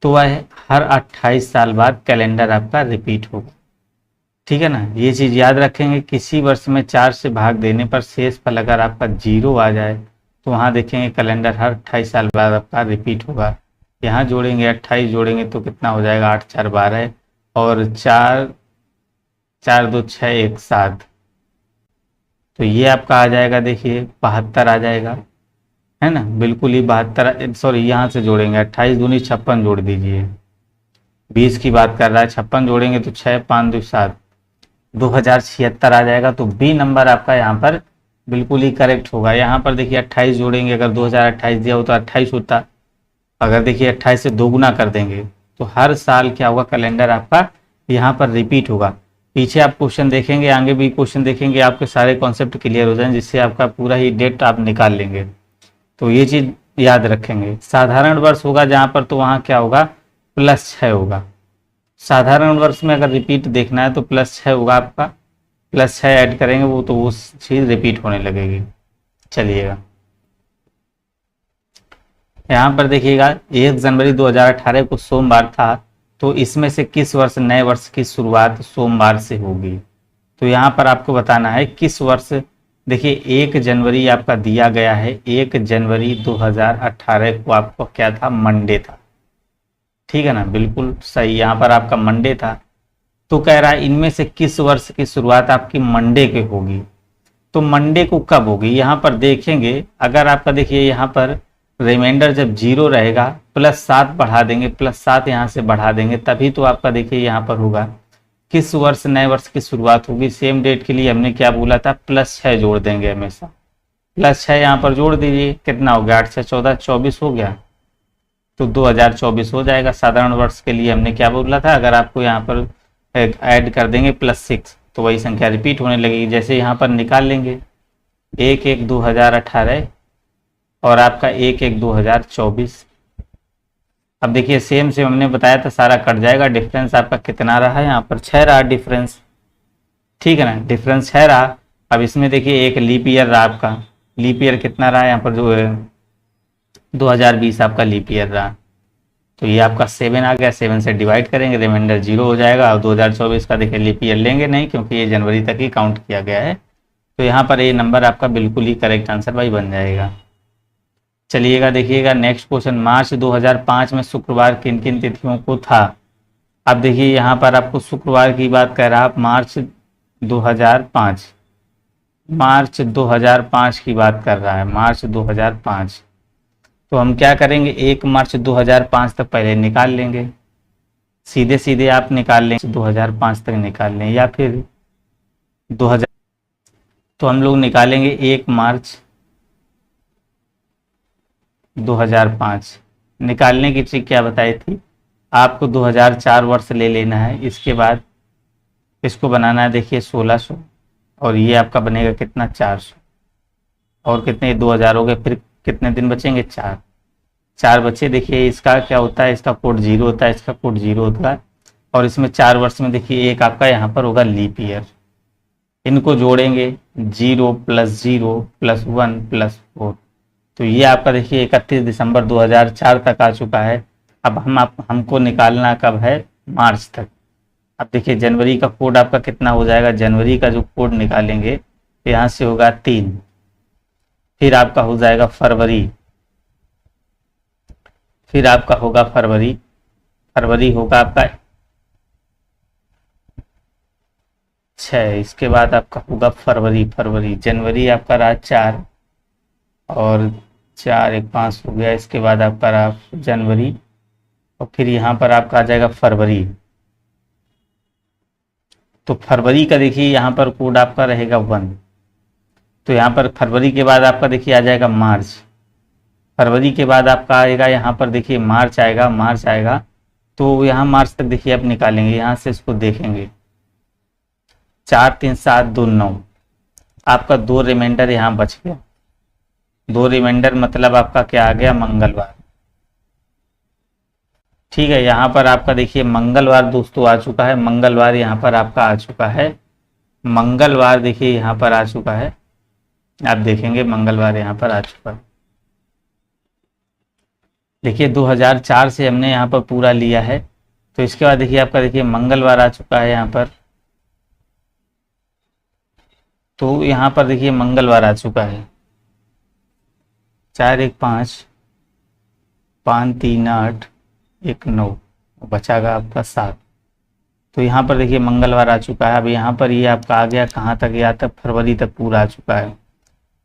तो वह हर 28 साल बाद कैलेंडर आपका रिपीट होगा, ठीक है ना। ये चीज़ याद रखेंगे, किसी वर्ष में 4 से भाग देने पर शेष फल अगर आपका 0 आ जाए तो वहाँ देखेंगे कैलेंडर हर 28 साल बाद आपका रिपीट होगा। यहाँ जोड़ेंगे 28 जोड़ेंगे तो कितना हो जाएगा, 8 4 12 और 4 4 2 6 1 7, तो ये आपका आ जाएगा, देखिए 72 आ जाएगा, है ना, बिल्कुल ही 72, सॉरी यहाँ से जोड़ेंगे 28 दूनी 56 जोड़ दीजिए, 20 की बात कर रहा है, 56 जोड़ेंगे तो 6 5 2 7, 2076 आ जाएगा। तो बी नंबर आपका यहाँ पर बिल्कुल ही करेक्ट होगा। यहाँ पर देखिए 28 जोड़ेंगे, अगर 2028 दिया हो तो 28 होता, अगर देखिए 28 से 2 गुना कर देंगे तो हर साल क्या होगा, कैलेंडर आपका यहाँ पर रिपीट होगा। पीछे आप क्वेश्चन देखेंगे, आगे भी क्वेश्चन देखेंगे, आपके सारे कॉन्सेप्ट क्लियर हो जाएं, जिससे आपका पूरा ही डेट आप निकाल लेंगे। तो ये चीज़ याद रखेंगे। साधारण वर्ष होगा जहाँ पर, तो वहाँ क्या होगा, +6 होगा। साधारण वर्ष में अगर रिपीट देखना है तो +6 होगा आपका, +6 ऐड करेंगे वो, तो वो चीज़ रिपीट होने लगेगी। चलिएगा यहाँ पर देखिएगा, 1 जनवरी 2018 को सोमवार था, तो इसमें से किस वर्ष नए वर्ष की शुरुआत सोमवार से होगी। तो यहाँ पर आपको बताना है किस वर्ष। देखिए 1 जनवरी आपका दिया गया है, 1 जनवरी 2018 को आपको क्या था, मंडे था, ठीक है ना, बिल्कुल सही, यहाँ पर आपका मंडे था। तो कह रहा है इनमें से किस वर्ष की शुरुआत आपकी मंडे के होगी। तो मंडे को कब होगी, यहाँ पर देखेंगे, अगर आपका देखिए यहाँ पर रिमाइंडर जब 0 रहेगा, +7 बढ़ा देंगे, +7 यहाँ से बढ़ा देंगे, तभी तो आपका देखिए यहाँ पर होगा किस वर्ष नए वर्ष की शुरुआत होगी। सेम डेट के लिए हमने क्या बोला था, +6 जोड़ देंगे हमेशा, +6 यहाँ पर जोड़ दीजिए, कितना हो गया, 8 6 14 24 हो गया, तो 2024 हो जाएगा। साधारण वर्ष के लिए हमने क्या बोला था, अगर आपको यहाँ पर ऐड कर देंगे +6 तो वही संख्या रिपीट होने लगेगी। जैसे यहाँ पर निकाल लेंगे 1/1/2018 और आपका 1/1/2024। अब देखिए सेम हमने बताया था, सारा कट जाएगा, डिफरेंस आपका कितना रहा है, यहाँ पर 6 रहा डिफरेंस, ठीक है ना, डिफरेंस 6 रहा। अब इसमें देखिए एक लीप ईयर रहा आपका, लीप ईयर कितना रहा यहाँ पर, जो है 2020 आपका लीप ईयर रहा, तो ये आपका 7 आ गया, 7 से डिवाइड करेंगे, रिमाइंडर 0 हो जाएगा। और 2024 का देखिए लीप ईयर लेंगे नहीं, क्योंकि ये जनवरी तक ही काउंट किया गया है, तो यहाँ पर ये नंबर आपका बिल्कुल ही करेक्ट आंसर भाई बन जाएगा। चलिएगा देखिएगा नेक्स्ट क्वेश्चन, मार्च 2005 में शुक्रवार किन किन तिथियों को था। अब देखिए यहाँ पर आपको शुक्रवार की बात कर रहा है, मार्च 2005 की बात कर रहा है, मार्च 2005। तो हम क्या करेंगे, 1 मार्च 2005 तक पहले निकाल लेंगे, सीधे सीधे आप निकाल लेंगे 2005 तक निकाल लें, या फिर 2000, तो हम लोग निकालेंगे 1 मार्च 2005। निकालने की ट्रिक क्या बताई थी आपको, 2004 वर्ष ले लेना है, इसके बाद इसको बनाना है देखिए 1600, और ये आपका बनेगा कितना, 400, और कितने 2000 हो गए, फिर कितने दिन बचेंगे, 4 बचे। देखिए इसका क्या होता है, इसका कोड 0 होता है, इसका कोड 0 होता है, और इसमें 4 वर्ष में देखिए एक आपका यहाँ पर होगा लीप ईयर, इनको जोड़ेंगे 0 + 0 + 1 + 4, तो ये आपका देखिए 31 दिसंबर 2004 तक आ चुका है। अब हमको निकालना कब है, मार्च तक। अब देखिए जनवरी का कोड आपका कितना हो जाएगा, जनवरी का जो कोड निकालेंगे यहाँ से होगा 3, फिर आपका हो जाएगा फरवरी, फिर आपका होगा फरवरी होगा आपका 6, इसके बाद आपका होगा फरवरी, जनवरी आपका रहा 4, और 4 1 5 हो गया, इसके बाद आपका रहा जनवरी, और फिर यहाँ पर आपका आ जाएगा फरवरी। तो फरवरी का देखिए यहाँ पर कोड आपका रहेगा 1, तो यहाँ पर फरवरी के बाद आपका देखिए आ जाएगा मार्च, फरवरी के बाद आपका आएगा यहाँ पर देखिए मार्च आएगा, तो यहाँ मार्च तक देखिए आप निकालेंगे, यहाँ से इसको देखेंगे 4 3 7 2 9, आपका 2 रिमाइंडर यहाँ बच गया, 2 रिमाइंडर मतलब आपका क्या आ गया, मंगलवार। ठीक है, यहाँ पर आपका देखिए मंगलवार दोस्तों आ चुका है, मंगलवार यहाँ पर आपका आ चुका है, मंगलवार देखिए यहाँ पर आ चुका है, आप देखेंगे मंगलवार यहाँ पर आ चुका है। देखिए 2004 से हमने यहाँ पर पूरा लिया है, तो इसके बाद देखिए आपका देखिए मंगलवार आ चुका है यहाँ पर, तो यहाँ पर देखिए मंगलवार आ चुका है, 4 1 5 5 3 8 1 9, बचागा आपका 7। तो यहाँ पर देखिए मंगलवार आ चुका है। अब यहाँ पर ये आपका आ गया कहाँ तक, यहाँ तक फरवरी तक पूरा आ चुका है।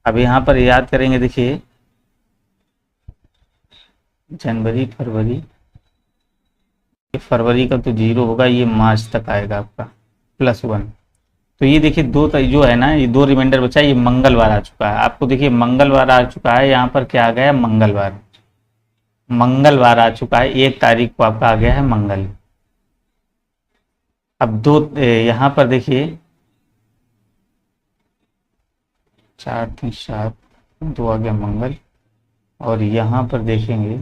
अब यहाँ पर याद करेंगे, देखिए जनवरी फरवरी, ये फरवरी का तो 0 होगा, ये मार्च तक आएगा आपका +1। तो ये देखिए जो है ना, ये 2 रिमाइंडर बचा है, ये मंगलवार आ चुका है। आपको देखिए मंगलवार आ चुका है, यहाँ पर क्या आ गया, मंगलवार, मंगलवार आ चुका है, 1 तारीख को आपका आ गया है मंगल। अब यहाँ पर देखिए 4 3 7 2 आ गया मंगल, और यहाँ पर देखेंगे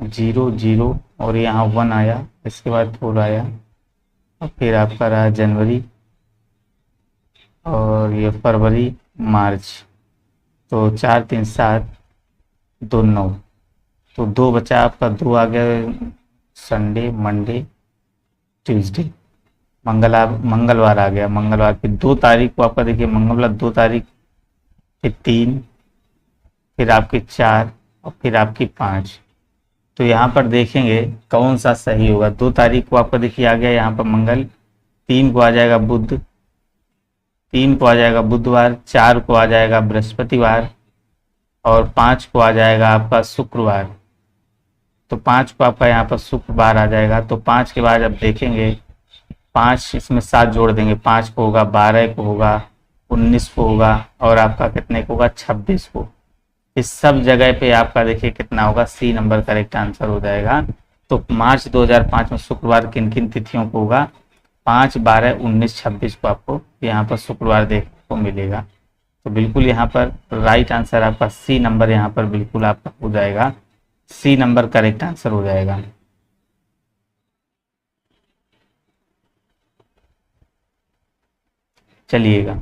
0 0 और यहाँ 1 आया, इसके बाद 4 आया, और फिर आपका रहा जनवरी, और ये फरवरी मार्च। तो 4 3 7 2 9, तो 2 बचा आपका, 2 आ गया संडे मंडे ट्यूसडे, मंगलवार आ गया, मंगलवार। फिर 2 तारीख को आपका देखिए मंगलवार 2 तारीख, फिर 3, फिर आपकी 4 और फिर आपकी 5। तो यहाँ पर देखेंगे कौन सा सही होगा। 2 तारीख को आपका देखिए आ गया यहाँ पर मंगल, 3 को आ जाएगा बुध, 3 को आ जाएगा बुधवार, 4 को आ जाएगा बृहस्पतिवार, और 5 को आ जाएगा आपका शुक्रवार। तो 5 को आपका यहाँ पर शुक्रवार आ जाएगा। तो 5 के बाद अब देखेंगे 5 इसमें 7 जोड़ देंगे, 5 को होगा, 12 को होगा, 19 को होगा, और आपका कितने को होगा, 26 को। इस सब जगह पे आपका देखिए कितना होगा, C नंबर करेक्ट आंसर हो जाएगा। तो मार्च 2005 में शुक्रवार किन किन तिथियों को होगा, 5 12 19 26 को आपको यहाँ पर शुक्रवार देखने को मिलेगा। तो बिल्कुल यहाँ पर राइट आंसर आपका C नंबर यहाँ पर बिल्कुल आपका हो जाएगा, C नंबर करेक्ट आंसर हो जाएगा। चलिएगा,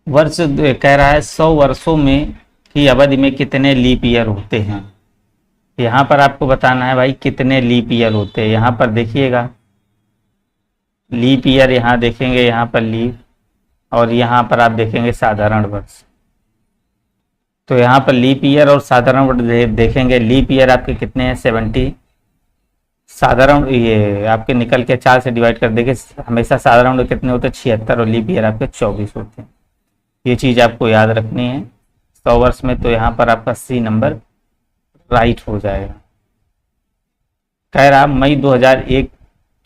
वर्ष कह रहा है 100 वर्षों में की अवधि में कितने लीप ईयर होते हैं। यहाँ पर आपको बताना है भाई कितने लीप ईयर होते हैं। यहाँ पर देखिएगा लीप ईयर, यहाँ देखेंगे यहाँ पर लीप, और यहाँ पर आप देखेंगे साधारण वर्ष। तो यहाँ पर लीप ईयर और साधारण वर्ष देखेंगे, लीप ईयर आपके कितने हैं, 70, साधारण ये आपके निकल के 4 से डिवाइड कर देंगे, हमेशा साधारण कितने होते हैं, 76, और लीप ईयर आपके 24 होते हैं। ये चीज़ आपको याद रखनी है 100 वर्ष में। तो यहाँ पर आपका C नंबर राइट हो जाएगा। कह रहा मई 2001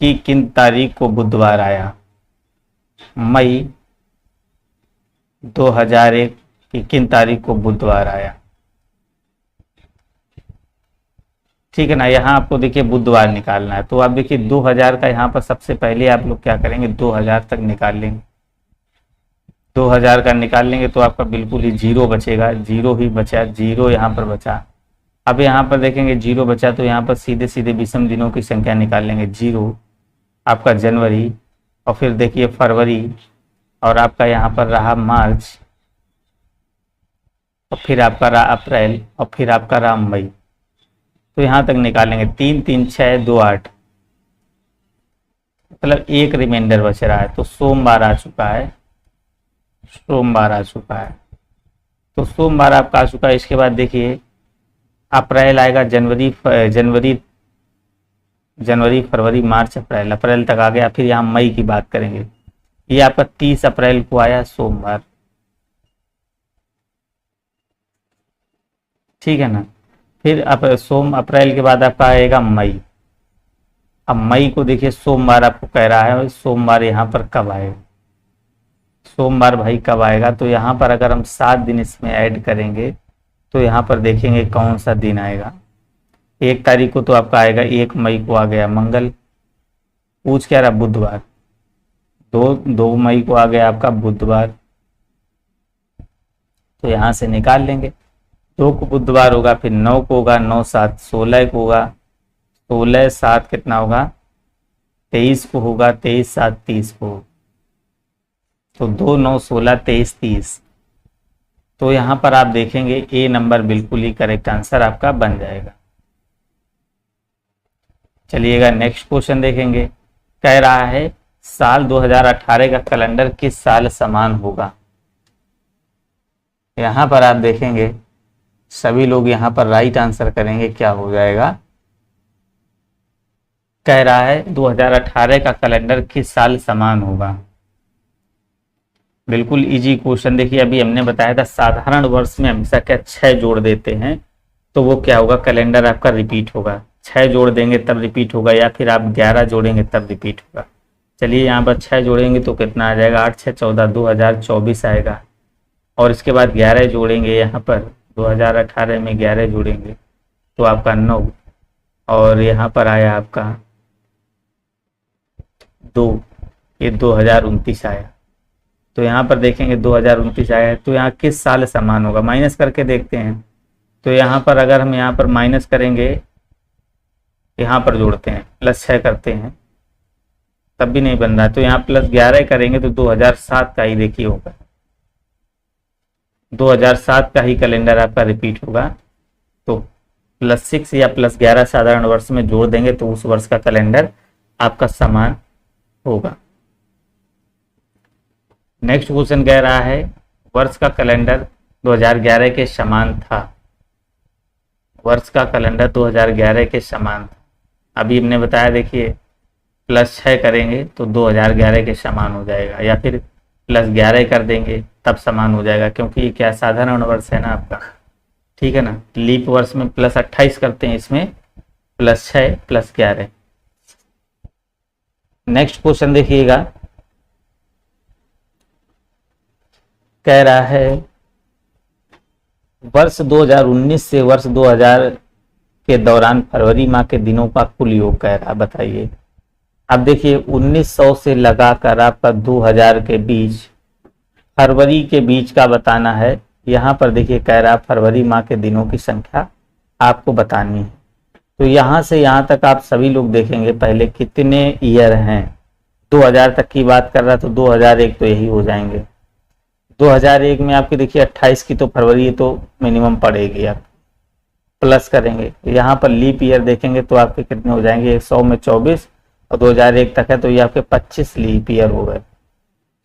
की किन तारीख को बुधवार आया, मई 2001 की किन तारीख को बुधवार आया। ठीक है ना, यहाँ आपको देखिए बुधवार निकालना है। तो आप देखिए 2000 का यहाँ पर सबसे पहले आप लोग क्या करेंगे, 2000 तक निकाल लेंगे। 2000 का निकाल लेंगे तो आपका बिल्कुल ही 0 बचेगा, 0 ही बचा, 0 यहाँ पर बचा। अब यहाँ पर देखेंगे 0 बचा, तो यहाँ पर सीधे सीधे विषम दिनों की संख्या निकाल लेंगे। 0 आपका जनवरी, और फिर देखिए फरवरी, और आपका यहाँ पर रहा मार्च, और फिर आपका रहा अप्रैल, और फिर आपका रहा मई। तो यहाँ तक निकालेंगे 3 3 6 2 8, मतलब 1 रिमाइंडर बच रहा है। तो सोमवार आ चुका है, सोमवार आ चुका है। तो सोमवार आपका आ चुका है। इसके बाद देखिए अप्रैल आएगा, जनवरी फरवरी मार्च अप्रैल, अप्रैल तक आ गया। फिर यहाँ मई की बात करेंगे, ये आपका 30 अप्रैल को आया सोमवार। ठीक है ना, फिर अप्रैल के बाद आपका आएगा मई। अब मई को देखिए सोमवार आपको कह रहा है, सोमवार यहाँ पर कब आएगा, सोमवार भाई कब आएगा। तो यहाँ पर अगर हम 7 दिन इसमें ऐड करेंगे तो यहाँ पर देखेंगे कौन सा दिन आएगा। 1 तारीख को तो आपका आएगा, 1 मई को आ गया मंगल, पूछ क्या रहा बुधवार। 2 मई को आ गया आपका बुधवार, तो यहाँ से निकाल लेंगे। 2 को बुधवार होगा, फिर 9 को होगा, 9 7 16 को होगा, 16 7 कितना होगा 23 को होगा, 23 7 30 को होगा। तो 2 9 16 23 30। तो यहाँ पर आप देखेंगे ए नंबर बिल्कुल ही करेक्ट आंसर आपका बन जाएगा। चलिएगा नेक्स्ट क्वेश्चन देखेंगे। कह रहा है साल 2018 का कैलेंडर किस साल समान होगा। यहाँ पर आप देखेंगे सभी लोग यहाँ पर राइट आंसर करेंगे, क्या हो जाएगा। कह रहा है 2018 का कैलेंडर किस साल समान होगा। बिल्कुल इजी क्वेश्चन। देखिए अभी हमने बताया था साधारण वर्ष में हमेशा क्या 6 जोड़ देते हैं तो वो क्या होगा, कैलेंडर आपका रिपीट होगा। 6 जोड़ देंगे तब रिपीट होगा, या फिर आप 11 जोड़ेंगे तब रिपीट होगा। चलिए यहाँ पर 6 जोड़ेंगे तो कितना आ जाएगा, 8 6 14 2024 आएगा। और इसके बाद 11 जोड़ेंगे, यहाँ पर 2018 में 11 जोड़ेंगे तो आपका 9, और यहाँ पर आया आपका 2, ये 2029 आया। तो यहाँ पर देखेंगे 2029 आया है, तो यहाँ किस साल समान होगा, माइनस करके देखते हैं। तो यहाँ पर अगर हम यहाँ पर माइनस करेंगे, यहाँ पर जोड़ते हैं +6 करते हैं तब भी नहीं बन रहा है, तो यहाँ +11 करेंगे तो 2007 का ही देखिए होगा। 2007 का ही कैलेंडर आपका रिपीट होगा। तो +6 या +11 साधारण वर्ष में जोड़ देंगे तो उस वर्ष का कैलेंडर आपका समान होगा। नेक्स्ट क्वेश्चन कह रहा है वर्ष का कैलेंडर 2011 के समान था। वर्ष का कैलेंडर 2011 के समान था। अभी हमने बताया देखिए +6 करेंगे तो 2011 के समान हो जाएगा, या फिर +11 कर देंगे तब समान हो जाएगा, क्योंकि ये क्या साधारण वर्ष है ना आपका, ठीक है ना। लीप वर्ष में +28 करते हैं, इसमें +6 +11। नेक्स्ट क्वेश्चन देखिएगा। कह रहा है वर्ष 2019 से वर्ष 2000 के दौरान फरवरी माह के दिनों का कुल योग कह रहा, बताइए। अब देखिए 1900 से लगाकर आपका 2000 के बीच फरवरी के बीच का बताना है। यहाँ पर देखिए कह रहा फरवरी माह के दिनों की संख्या आपको बतानी है। तो यहाँ से यहाँ तक आप सभी लोग देखेंगे पहले कितने ईयर हैं। 2000 तक की बात कर रहा तो 2001 तो यही हो जाएंगे। 2001 में आपकी देखिए 28 की तो फरवरी तो मिनिमम पड़ेगी, आप प्लस करेंगे। यहाँ पर लीप ईयर देखेंगे तो आपके कितने हो जाएंगे, 100 में 24 और 2001 तक है तो ये आपके 25 लीप ईयर हो गए।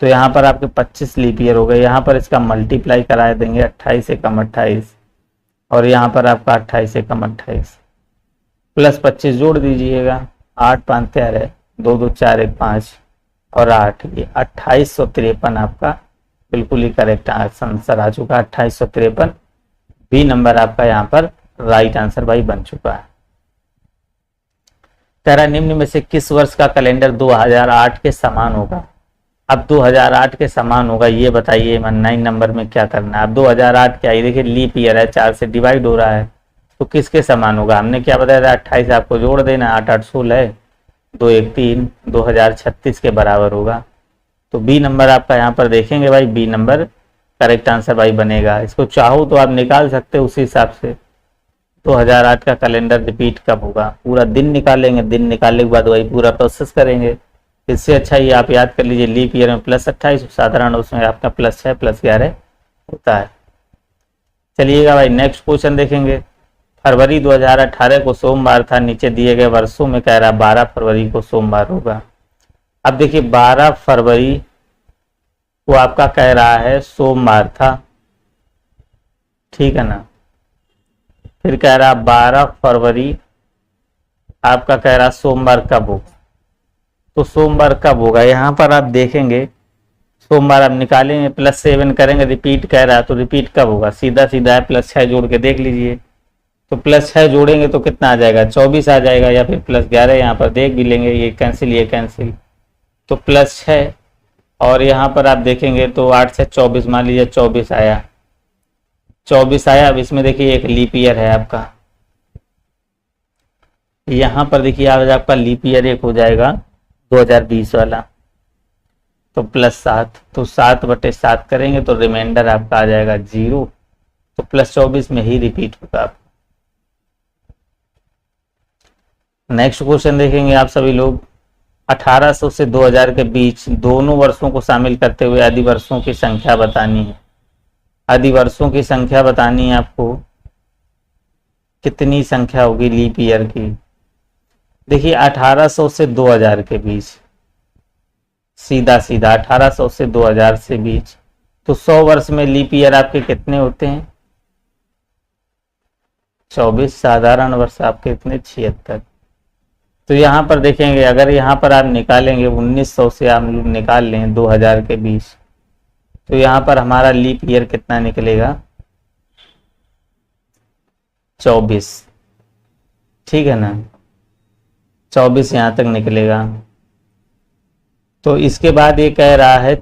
तो यहाँ पर आपके 25 लीप ईयर हो गए। यहाँ पर इसका मल्टीप्लाई करा देंगे 28 से कम 28 और यहाँ पर आपका 28 से कम 28 प्लस 25 जोड़ दीजिएगा। 8 5 13 2 2 4 1 5 और 8, ये 2853 आपका बिल्कुल ही करेक्ट आंसर आ चुका है। 2853 बी नंबर आपका यहाँ पर राइट आंसर भाई बन चुका है। तेरा निम्न में से किस वर्ष का कैलेंडर 2008 के समान होगा। अब 2008 के समान होगा ये बताइए। 9 नंबर में क्या करना है। अब 2008 क्या है, देखिए लीप ईयर है, 4 से डिवाइड हो रहा है तो किसके समान होगा। हमने क्या बताया था, 28 आपको जोड़ देना, 8 8 16 2 1 3 2036 के बराबर होगा। तो बी नंबर आपका यहाँ पर देखेंगे भाई, बी नंबर करेक्ट आंसर भाई बनेगा। इसको चाहो तो आप निकाल सकते हो उसी हिसाब से। 2008 का कैलेंडर रिपीट कब होगा, पूरा दिन निकालेंगे, दिन निकालने के बाद वही पूरा प्रोसेस करेंगे। इससे अच्छा ये आप याद कर लीजिए, लीप ईयर में +28, साधारण उसमें आपका +6 +11 होता है। चलिएगा भाई नेक्स्ट क्वेश्चन देखेंगे। फरवरी 2018 को सोमवार था, नीचे दिए गए वर्षों में कह रहा 12 फरवरी को सोमवार होगा। अब देखिए 12 फरवरी को आपका कह रहा है सोमवार था, ठीक है ना। फिर कह रहा 12 फरवरी आपका कह रहा सोमवार कब होगा। तो सोमवार कब होगा, यहाँ पर आप देखेंगे सोमवार आप निकालेंगे, +7 करेंगे, रिपीट कह रहा है तो रिपीट कब होगा, सीधा सीधा है, +6 जोड़ के देख लीजिए। तो +6 जोड़ेंगे तो कितना आ जाएगा, 24 आ जाएगा, या फिर +11 यहाँ पर देख भी लेंगे, ये कैंसिल ये कैंसिल, तो +6 और यहाँ पर आप देखेंगे तो 8 से 24 मान लीजिए 24 आया, 24 आया। अब इसमें देखिए एक लीप ईयर है आपका, यहाँ पर देखिए आज आपका लीप ईयर एक हो जाएगा 2020 वाला। तो +7, तो 7/7 करेंगे तो रिमाइंडर आपका आ जाएगा 0, तो +24 में ही रिपीट होगा आप। नेक्स्ट क्वेश्चन देखेंगे आप सभी लोग। 1800 से 2000 के बीच दोनों वर्षों को शामिल करते हुए अधिवर्षों की संख्या बतानी है। अधिवर्षों की संख्या बतानी है आपको, कितनी संख्या होगी लीप ईयर की। देखिए 1800 से 2000 के बीच, सीधा सीधा 1800 से 2000 से बीच, तो 100 वर्ष में लीप ईयर आपके कितने होते हैं? 24। साधारण वर्ष आपके कितने? 76। तो यहाँ पर देखेंगे, अगर यहाँ पर आप निकालेंगे 1900 से आप निकाल लें 2000 के बीच, तो यहाँ पर हमारा लीप ईयर कितना निकलेगा? 24। ठीक है ना, 24 यहाँ तक निकलेगा। तो इसके बाद ये कह रहा है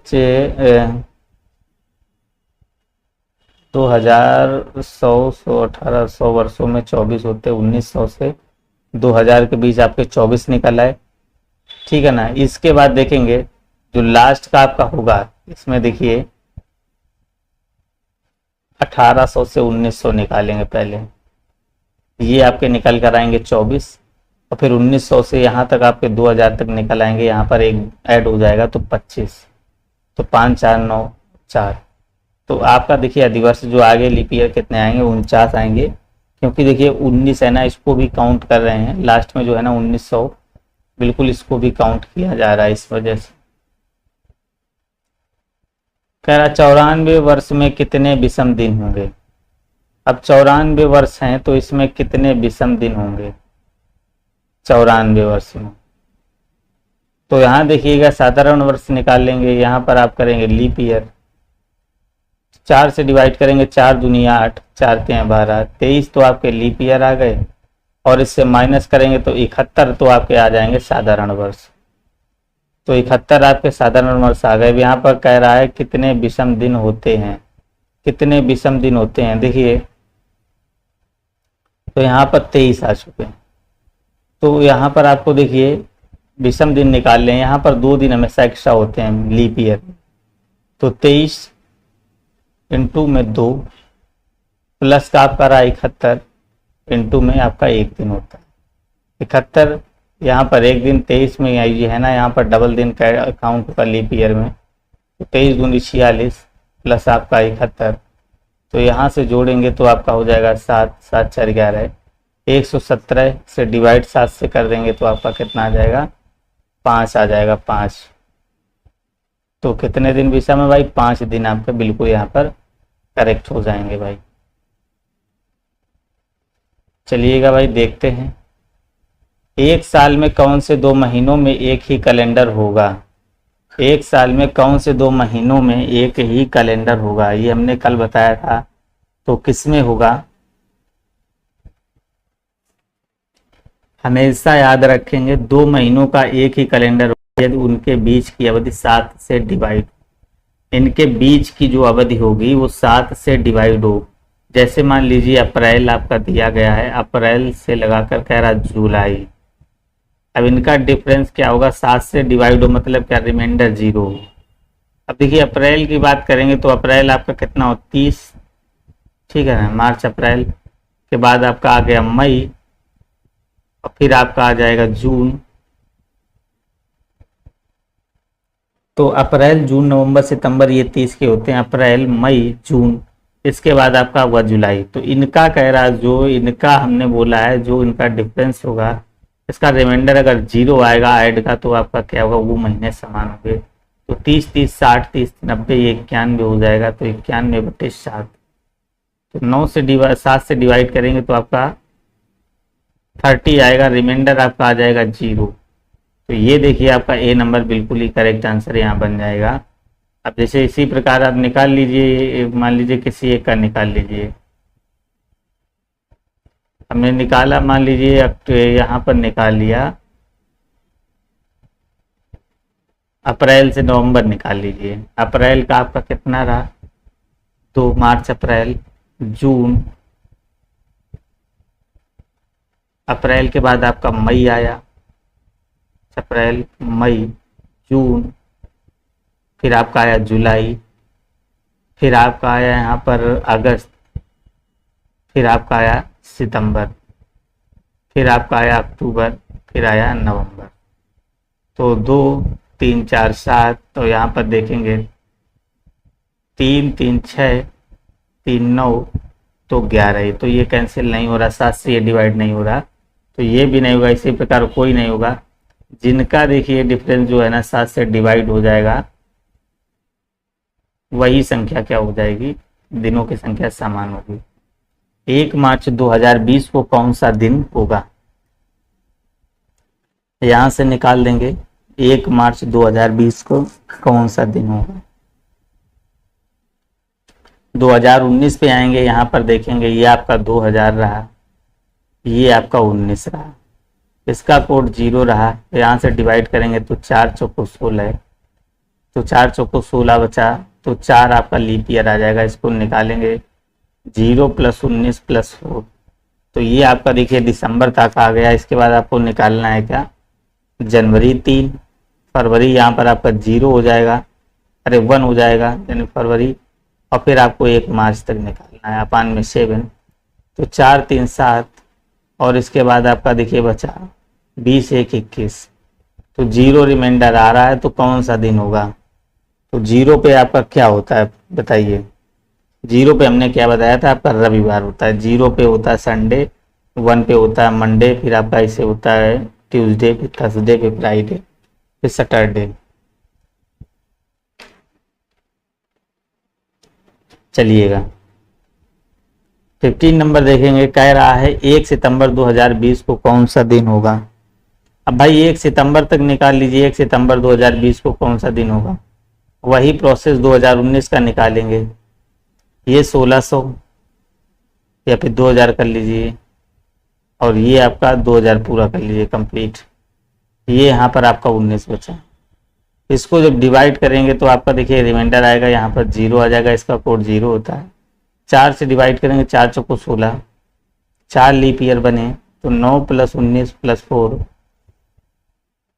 2100 वर्षों में 24 होते, 1900 से 2000 के बीच आपके 24 निकल आए। ठीक है ना। इसके बाद देखेंगे जो लास्ट का आपका होगा, इसमें देखिए 1800 से 1900 निकालेंगे पहले, ये आपके निकल कर आएंगे 24, और फिर 1900 से यहाँ तक आपके 2000 तक निकल आएंगे, यहाँ पर एक ऐड हो जाएगा तो 25, तो 5 4 9 4। तो आपका देखिए अधिवर्ष जो आगे लीप ईयर कितने आएंगे? 49 आएंगे, क्योंकि देखिए 19 है ना, इसको भी काउंट कर रहे हैं लास्ट में जो है ना 1900, बिल्कुल इसको भी काउंट किया जा रहा है इस वजह से। कह रहा 94 वर्ष में कितने विषम दिन होंगे। अब 94 वर्ष हैं तो इसमें कितने विषम दिन होंगे 94 वर्ष में? तो यहाँ देखिएगा साधारण वर्ष निकाल लेंगे, यहाँ पर आप करेंगे लीप ईयर, 4 से डिवाइड करेंगे, 4 दूनी 8, 4 के 12, 23 तो आपके लीप ईयर आ गए, और इससे माइनस करेंगे तो 71 तो आपके आ जाएंगे साधारण वर्ष। तो 71 आपके साधारण वर्ष आ गए। यहाँ पर कह रहा है कितने विषम दिन होते हैं, कितने विषम दिन होते हैं। देखिए तो यहाँ पर 23 आ चुके हैं, तो यहाँ पर आपको देखिए विषम दिन निकाल लें, यहाँ पर 2 दिन हमेशा एक्स्ट्रा होते हैं लीप ईयर, तो 23 इंटू में 2 प्लस का आपका रहा 71 इंटू में आपका 1 दिन होता है 71, यहाँ पर 1 दिन 23 में ये है ना, यहाँ पर डबल दिन का काउंट होगा लीप ईयर में, तो 23 दूनी 46 प्लस आपका 71, तो यहाँ से जोड़ेंगे तो आपका हो जाएगा 7 7 4 11, 117 से डिवाइड 7 से कर देंगे तो आपका कितना आ जाएगा? 5 आ जाएगा, 5। तो कितने दिन विषम है भाई? 5 दिन आपके बिल्कुल यहाँ पर करेक्ट हो जाएंगे भाई। चलिएगा भाई देखते हैं, एक साल में कौन से 2 महीनों में एक ही कैलेंडर होगा। एक साल में कौन से 2 महीनों में एक ही कैलेंडर होगा, ये हमने कल बताया था। तो किसमें होगा? हमेशा याद रखेंगे 2 महीनों का एक ही कैलेंडर होगा यदि उनके बीच की अवधि 7 से डिवाइड, इनके बीच की जो अवधि होगी वो 7 से डिवाइड हो। जैसे मान लीजिए अप्रैल आपका दिया गया है, अप्रैल से लगाकर कह रहा जुलाई, अब इनका डिफरेंस क्या होगा? 7 से डिवाइड हो, मतलब क्या? रिमाइंडर 0 हो। अब देखिए अप्रैल की बात करेंगे तो अप्रैल आपका कितना हो? 30, ठीक है ना। मार्च अप्रैल के बाद आपका आ गया मई, और फिर आपका आ जाएगा जून। तो अप्रैल जून नवंबर सितंबर ये 30 के होते हैं, अप्रैल मई जून, इसके बाद आपका हुआ जुलाई। तो इनका कह रहा है जो इनका हमने बोला है जो इनका डिफरेंस होगा, इसका रिमाइंडर अगर 0 आएगा ऐड का, तो आपका क्या होगा? वो महीने समान होंगे। तो 30 30 60 30 90 ये 91 हो जाएगा, तो 91/7। तो 9 से 7 से डिवाइड करेंगे तो आपका 30 आएगा, रिमाइंडर आपका आ जाएगा 0। तो ये देखिए आपका ए नंबर बिल्कुल ही करेक्ट आंसर यहाँ बन जाएगा। अब जैसे इसी प्रकार आप निकाल लीजिए, मान लीजिए किसी एक का निकाल लीजिए, हमने निकाला, मान लीजिए अब यहाँ पर निकाल लिया, अप्रैल से नवंबर निकाल लीजिए। अप्रैल का आपका कितना रहा? 2, मार्च अप्रैल जून, अप्रैल के बाद आपका मई आया, अप्रैल मई जून, फिर आपका आया जुलाई, फिर आपका आया यहाँ पर अगस्त, फिर आपका आया सितंबर, फिर आपका आया अक्टूबर, फिर आया नवंबर। तो 2 3 4 7, तो यहाँ पर देखेंगे 3 3 6 3 9, तो 11। तो ये कैंसिल नहीं हो रहा, 7 से ये डिवाइड नहीं हो रहा, तो ये भी नहीं होगा। इसी प्रकार कोई नहीं होगा जिनका देखिए डिफरेंस जो है ना 7 से डिवाइड हो जाएगा, वही संख्या क्या हो जाएगी, दिनों की संख्या समान होगी। 1 मार्च 2020 को कौन सा दिन होगा, यहां से निकाल देंगे 1 मार्च 2020 को कौन सा दिन होगा। 2019 पे आएंगे, यहाँ पर देखेंगे ये आपका 2000 रहा, ये आपका 19 रहा, इसका कोड 0 रहा, यहाँ से डिवाइड करेंगे तो 4 चौको 16 है, तो 4 चौको 16 बचा, तो 4 आपका लीप ईयर आ जाएगा। इसको निकालेंगे 0 + 19 + 4, तो ये आपका देखिए दिसंबर तक आ गया। इसके बाद आपको निकालना है क्या, जनवरी 3, फरवरी यहाँ पर आपका 0 हो जाएगा, अरे 1 हो जाएगा यानी फरवरी, और फिर आपको 1 मार्च तक निकालना है अपान में 7, तो 4 3 7, और इसके बाद आपका देखिए बचा 20 1 21, तो 0 रिमाइंडर आ रहा है, तो कौन सा दिन होगा। तो 0 पे आपका क्या होता है बताइए, 0 पे हमने क्या बताया था, आपका रविवार होता है, 0 पे होता है संडे, 1 पे होता है मंडे, फिर आपका ऐसे होता है ट्यूसडे, फिर थर्सडे, फिर फ्राइडे, फिर सैटरडे। चलिएगा 15 नंबर देखेंगे, कह रहा है 1 सितंबर 2020 को कौन सा दिन होगा। अब भाई 1 सितंबर तक निकाल लीजिए, 1 सितंबर 2020 को कौन सा दिन होगा। वही प्रोसेस 2019 का निकालेंगे, ये 1600 या फिर 2000 कर लीजिए, और ये आपका 2000 पूरा कर लीजिए कंप्लीट। ये यहाँ पर आपका 19 बचा, इसको जब डिवाइड करेंगे तो आपका देखिए रिमाइंडर आएगा, यहाँ पर 0 आ जाएगा, इसका कोड 0 होता है। 4 से डिवाइड करेंगे, 4 चौको 16, 4 लीप ईयर बने, तो 9 + 19 + 4,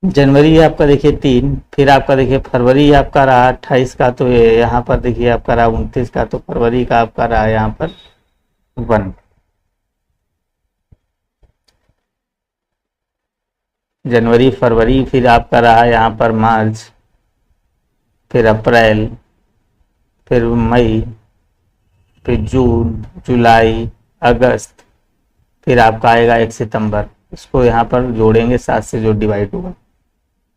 जनवरी आपका देखिए 3, फिर आपका देखिए फरवरी आपका रहा 28 का, तो यहाँ पर देखिए आपका रहा 29 का, तो फरवरी का आपका रहा यहाँ पर 1, जनवरी फरवरी, फिर आपका रहा यहाँ पर मार्च, फिर अप्रैल, फिर मई, फिर जून, जुलाई, अगस्त, फिर आपका आएगा 1 सितंबर। इसको यहाँ पर जोड़ेंगे 7 से जो डिवाइड होगा,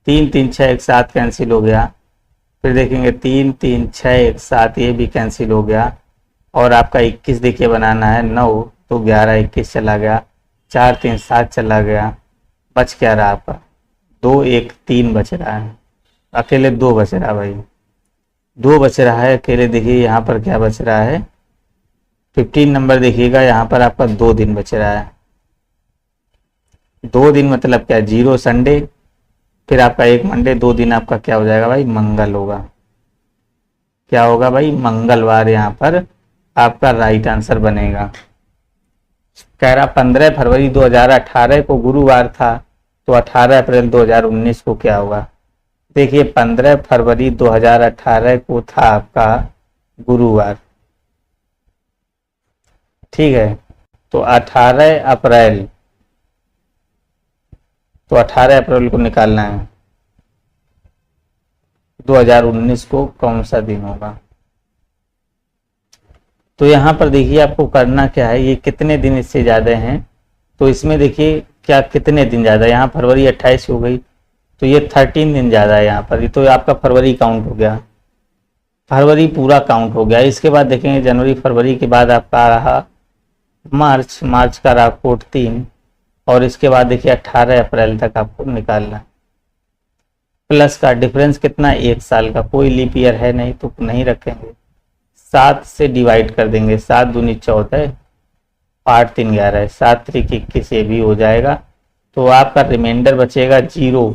3 3 6 1 7 कैंसिल हो गया, फिर देखेंगे 3 3 6 1 7, ये भी कैंसिल हो गया, और आपका 21 देखिए बनाना है 9, तो 11 21 चला गया, 4 3 7 चला गया, बच क्या रहा आपका 2 1 3 बच रहा है, अकेले 2 बच रहा भाई, 2 बच रहा है अकेले। देखिए यहाँ पर क्या बच रहा है, 15 नंबर देखिएगा, यहाँ पर आपका 2 दिन बच रहा है। 2 दिन मतलब क्या, 0 संडे, फिर आपका 1 मंडे, 2 दिन आपका क्या हो जाएगा भाई, मंगल होगा। क्या होगा भाई, मंगलवार यहाँ पर आपका राइट आंसर बनेगा। कह रहा 15 फरवरी 2018 को गुरुवार था, तो 18 अप्रैल 2019 को क्या होगा। देखिए 15 फरवरी 2018 को था आपका गुरुवार, ठीक है, तो 18 अप्रैल, तो 18 अप्रैल को निकालना है 2019 को कौन सा दिन होगा। तो यहाँ पर देखिए आपको करना क्या है, ये कितने दिन इससे ज़्यादा हैं, तो इसमें देखिए क्या कितने दिन ज़्यादा है, यहाँ फरवरी 28 हो गई, तो ये 13 दिन ज़्यादा है यहाँ पर, तो आपका फरवरी काउंट हो गया, फरवरी पूरा काउंट हो गया। इसके बाद देखेंगे जनवरी फरवरी के बाद आपका रहा मार्च, मार्च का रहा कोड 3, और इसके बाद देखिए 18 अप्रैल तक आपको निकालना है। प्लस का डिफरेंस कितना, 1 साल का, कोई लीप ईयर है नहीं तो नहीं रखेंगे, 7 से डिवाइड कर देंगे, 7 दूनी 14, 8 3 11, 7 3 21, ये भी हो जाएगा। तो आपका रिमाइंडर बचेगा 0,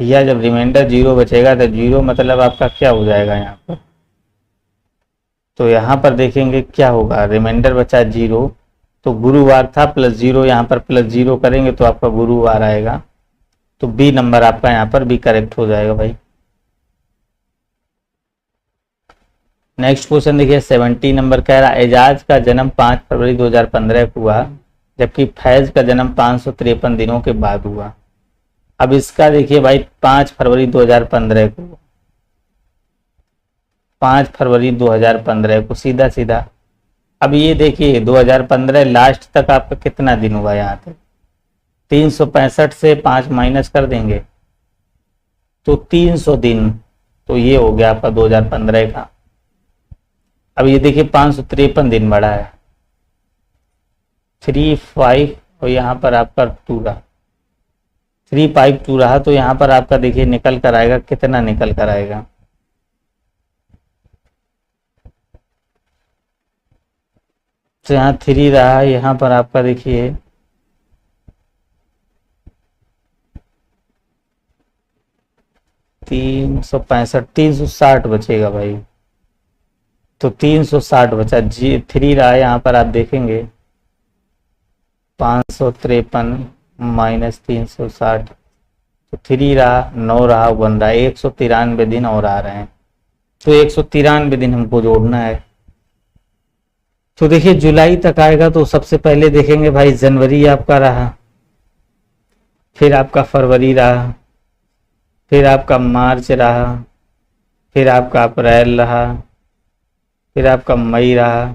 या जब रिमाइंडर 0 बचेगा तो 0 मतलब आपका क्या हो जाएगा यहाँ पर, तो यहाँ पर देखेंगे क्या होगा, रिमाइंडर बचा 0, तो गुरुवार था +0, यहाँ पर +0 करेंगे तो आपका गुरुवार आएगा, तो बी नंबर आपका यहाँ पर भी करेक्ट हो जाएगा भाई। नेक्स्ट क्वेश्चन देखिए 70 नंबर कह रहा है एजाज का जन्म 5 फरवरी 2015 को हुआ जबकि फैज का जन्म 553 दिनों के बाद हुआ। अब इसका देखिए भाई 5 फरवरी 2015 को, 5 फरवरी 2015 को सीधा सीधा। अब ये देखिए 2015 लास्ट तक आपका कितना दिन हुआ यहाँ तक, 365 से 5 माइनस कर देंगे तो 300 दिन, तो ये हो गया आपका 2015 का। अब ये देखिए 553 दिन बढ़ा है, 35 और यहाँ पर आपका 2 रहा, 352 रहा, तो यहाँ पर आपका देखिए निकल कर आएगा, कितना निकल कर आएगा, तो यहाँ 3 रहा, यहाँ पर आपका देखिए 365, 360 बचेगा भाई, तो 360 बचा, जी 3 रहा है, यहाँ पर आप देखेंगे 553 माइनस 360, तो 3 रहा, 9 रहा, 1 रहा, 193 दिन और आ रहे हैं, तो 193 दिन हमको जोड़ना है। तो देखिए जुलाई तक आएगा, तो सबसे पहले देखेंगे भाई जनवरी आपका रहा, फिर आपका फरवरी रहा, फिर आपका मार्च रहा, फिर आपका अप्रैल रहा, फिर आपका मई रहा,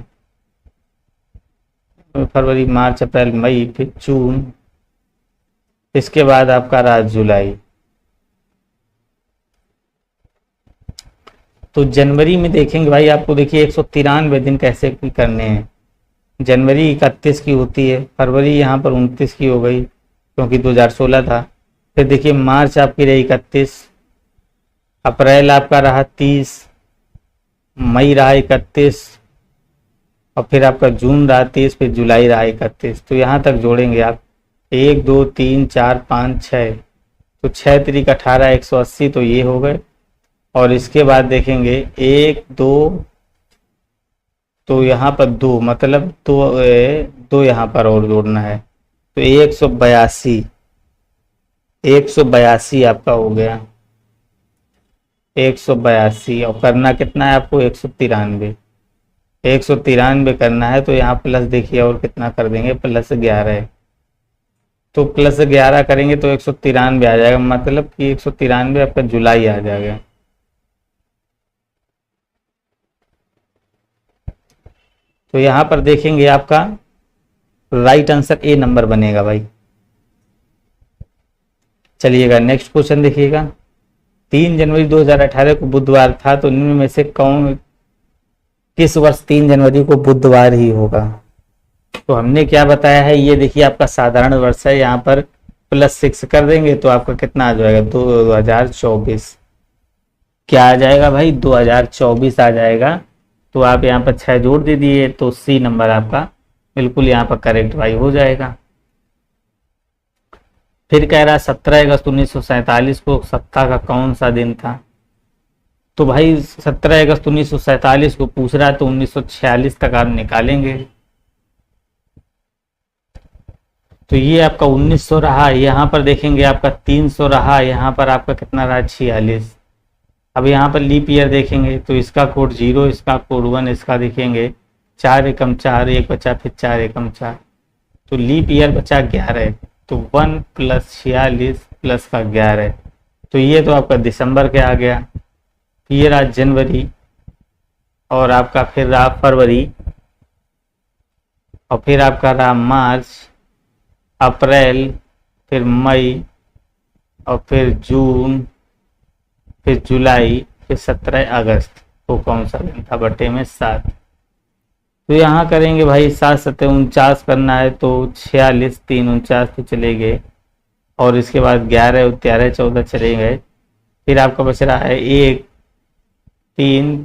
फरवरी मार्च अप्रैल मई, फिर जून, इसके बाद आपका रहा जुलाई। तो जनवरी में देखेंगे भाई, आपको देखिए 193 दिन कैसे करने हैं। जनवरी 31 की होती है, फरवरी यहाँ पर 29 की हो गई क्योंकि 2016 था, फिर देखिए मार्च आपकी रही 31, अप्रैल आपका रहा 30, मई रहा 31, और फिर आपका जून रहा 30, फिर जुलाई रहा 31। तो यहाँ तक जोड़ेंगे आप 1 2 3 4 5 6, तो 6 3 18, 180, तो ये हो गए। और इसके बाद देखेंगे 1 2, तो यहाँ पर 2, मतलब 2 यहाँ पर और जोड़ना है, तो 182, 182 आपका हो गया, 182, और करना कितना है आपको 193, 193 करना है, तो यहाँ प्लस देखिए और कितना कर देंगे, +11, तो +11 करेंगे तो 193 आ जाएगा, मतलब कि 193 आपका जुलाई आ जाएगा। तो यहाँ पर देखेंगे आपका राइट आंसर ए नंबर बनेगा भाई। चलिएगा नेक्स्ट क्वेश्चन देखिएगा, 3 जनवरी 2018 को बुधवार था, तो निम्न में से किस वर्ष 3 जनवरी को बुधवार ही होगा। तो हमने क्या बताया है, ये देखिए आपका साधारण वर्ष है, यहाँ पर +6 कर देंगे तो आपका कितना आ जाएगा, 2024। क्या आ जाएगा भाई, 2024 आ जाएगा। तो आप यहाँ पर 6 जोड़ दे दिए, तो सी नंबर आपका बिल्कुल यहाँ पर करेक्ट भाई हो जाएगा। फिर कह रहा है 17 अगस्त 1947 को सप्ताह का कौन सा दिन था। तो भाई 17 अगस्त 1947 को पूछ रहा है, तो 1946 तक आप निकालेंगे, तो ये आपका 1900 रहा, यहाँ पर देखेंगे आपका 300 रहा, यहाँ पर आपका कितना रहा 46। अब यहाँ पर लीप ईयर देखेंगे तो इसका कोड 0, इसका कोड 1, इसका देखेंगे 4 एकम 4, 1 बचा, फिर 4 एकम 4, तो लीप ईयर बचा 11, तो 1 + 46 प्लस का 11, तो ये तो आपका दिसंबर के आ गया। ये रहा जनवरी, और आपका फिर रहा फरवरी, और फिर आपका रहा मार्च, अप्रैल, फिर मई, और फिर जून, फिर जुलाई, फिर 17 अगस्त, तो कौन सा दिन था, बटे में 7। तो यहाँ करेंगे भाई 7 7 49 करना है, तो 46 3 49 तो चले गए, और इसके बाद 11 13 14 चले गए, फिर आपका बच रहा है 1 3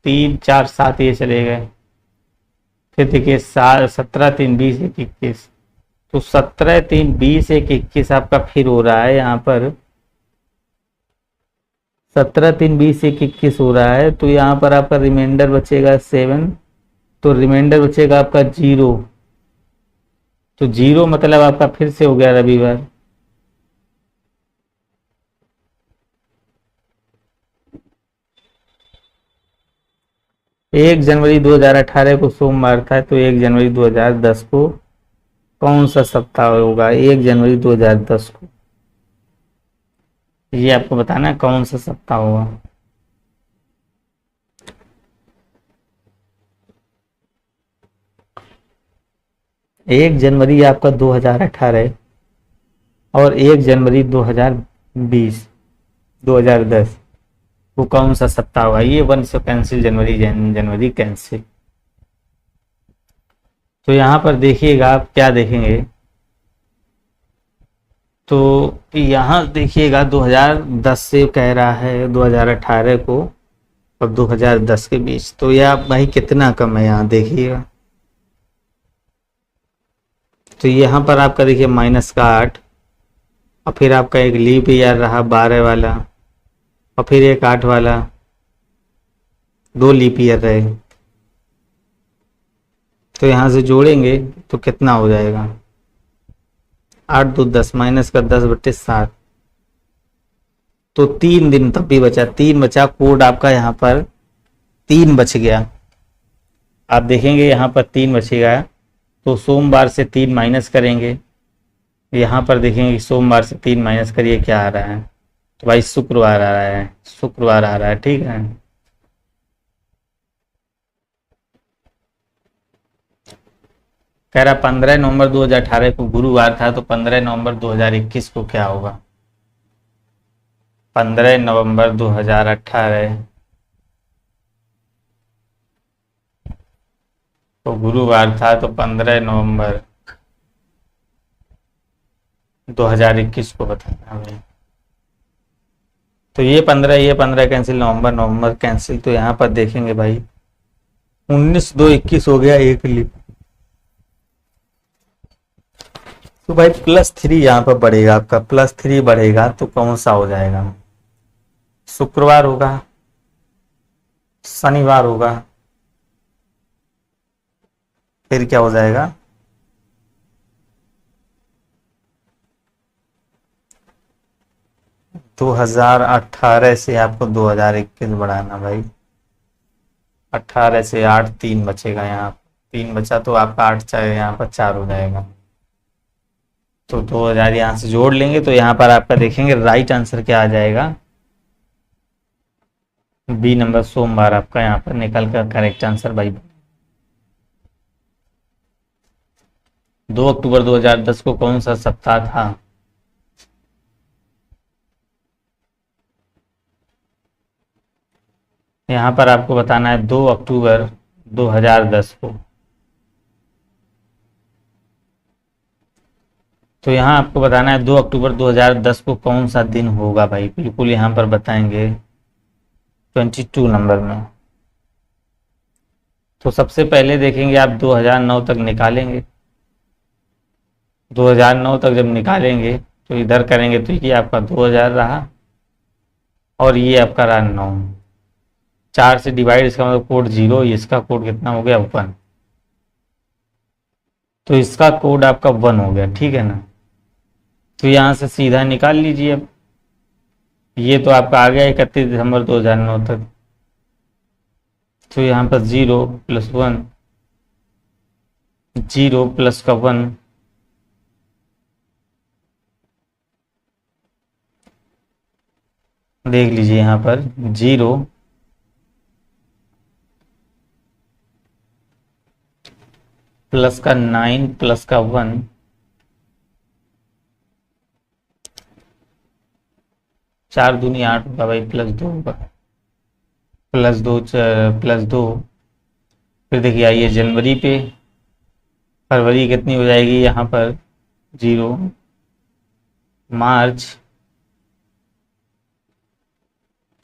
3 4 7, ये चले गए, फिर देखिए 17 3 20 1 21, तो 17 3 20 1 21 आपका फिर हो रहा है, यहाँ पर 17 3 20 1 21 हो रहा है, तो यहाँ पर आपका रिमाइंडर बचेगा 7, तो रिमाइंडर बचेगा आपका 0, तो 0 मतलब आपका फिर से हो गया रविवार। 1 जनवरी 2018 को सोमवार था, तो 1 जनवरी 2010 को कौन सा सप्ताह होगा? 1 जनवरी 2010 को ये आपको बताना है कौन सा सप्ताह होगा। एक जनवरी आपका 2018 और 1 जनवरी 2020 2010 वो कौन सा सप्ताह होगा? ये 1 से कैंसिल, जनवरी जनवरी कैंसिल। तो यहाँ पर देखिएगा आप क्या देखेंगे, तो यहाँ देखिएगा 2010 से कह रहा है 2018 को और 2010 के बीच, तो यह भाई कितना कम है यहाँ देखिएगा। तो यहाँ पर आपका देखिए -8 और फिर आपका एक लीप ईयर रहा 12 वाला और फिर एक 8 वाला, 2 लीप ईयर रहे। तो यहाँ से जोड़ेंगे तो कितना हो जाएगा? 8 2 10 -10/7, तो 3 दिन तब भी बचा, 3 बचा। कोड आपका यहाँ पर 3 बच गया। आप देखेंगे यहाँ पर 3 बचेगा, तो सोमवार से 3 माइनस करेंगे। यहाँ पर देखेंगे सोमवार से 3 माइनस करिए क्या आ रहा है, तो भाई शुक्रवार आ रहा है, शुक्रवार आ रहा है, ठीक है। कह रहा 15 नवंबर 2018 को गुरुवार था, तो 15 नवंबर 2021 को क्या होगा? 15 नवंबर 2018 तो गुरुवार था, तो 15 नवंबर 2021 को बताना भाई। तो ये 15 कैंसिल, नवंबर नवंबर कैंसिल, तो यहाँ पर देखेंगे भाई 19 2 21 हो गया, एक लीप। तो भाई +3 यहाँ पर बढ़ेगा, आपका +3 बढ़ेगा, तो कौन सा हो जाएगा? शुक्रवार होगा, शनिवार होगा, फिर क्या हो जाएगा? 2018 से आपको 2021 बढ़ाना भाई। 18 से 8, 3 बचेगा, यहाँ 3 बचा, तो आपका 8 चाहे यहाँ पर 4 हो जाएगा। तो 2000 यहाँ से जोड़ लेंगे, तो यहाँ पर आपका देखेंगे राइट आंसर क्या आ जाएगा? बी नंबर सोमवार आपका यहाँ पर निकल कर करेक्ट आंसर भाई। 2 अक्टूबर 2010 को कौन सा सप्ताह था? यहाँ पर आपको बताना है 2 अक्टूबर 2010 को। तो यहाँ आपको बताना है 2 अक्टूबर 2010 को कौन सा दिन होगा भाई, बिल्कुल यहाँ पर बताएंगे 22 नंबर में। तो सबसे पहले देखेंगे आप 2009 तक निकालेंगे। 2009 तक जब निकालेंगे तो इधर करेंगे तो ये आपका 2000 रहा और ये आपका रहा 9। 4 से डिवाइड, इसका मतलब कोड 0, इसका कोड कितना हो गया? 1। तो इसका कोड आपका 1 हो गया, ठीक है ना। तो यहाँ से सीधा निकाल लीजिए। अब ये तो आपका आ गया 31 दिसंबर 2009 तक। तो यहाँ पर 0 + 1, 0 प्लस का 1, देख लीजिए यहाँ पर 0 प्लस का 9 प्लस का 1, 4 दूनी 8 होगा भाई, +2 होगा, +2 फिर देखिए आइए जनवरी पे। फरवरी कितनी हो जाएगी यहाँ पर? 0। मार्च,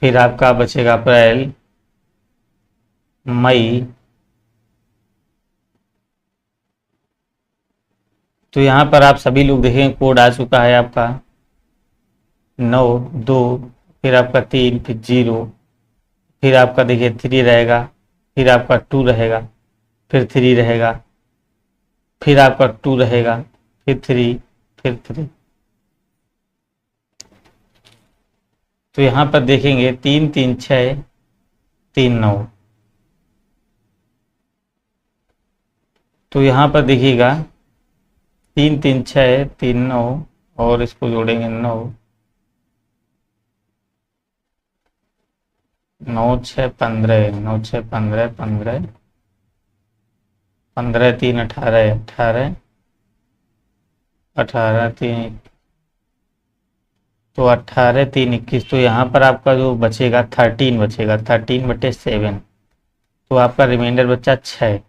फिर आपका बचेगा अप्रैल, मई। तो यहाँ पर आप सभी लोग देखें कोड आ चुका है आपका 9 2, फिर आपका 3, फिर 0, फिर आपका देखिए 3 रहेगा, फिर आपका 2 रहेगा, फिर 3 रहेगा, फिर आपका 2 रहेगा, फिर 3, फिर 3। तो यहाँ पर देखेंगे 3 3 6 3 9। तो यहाँ पर देखिएगा 3 3 6 3 9 और इसको जोड़ेंगे 9 9 6 15 9 6 15 15 15 3 18 18 18 3 तो 18 3 21। तो यहाँ पर आपका जो बचेगा 13 बचेगा, 13/7। तो आपका रिमाइंडर बचा 6।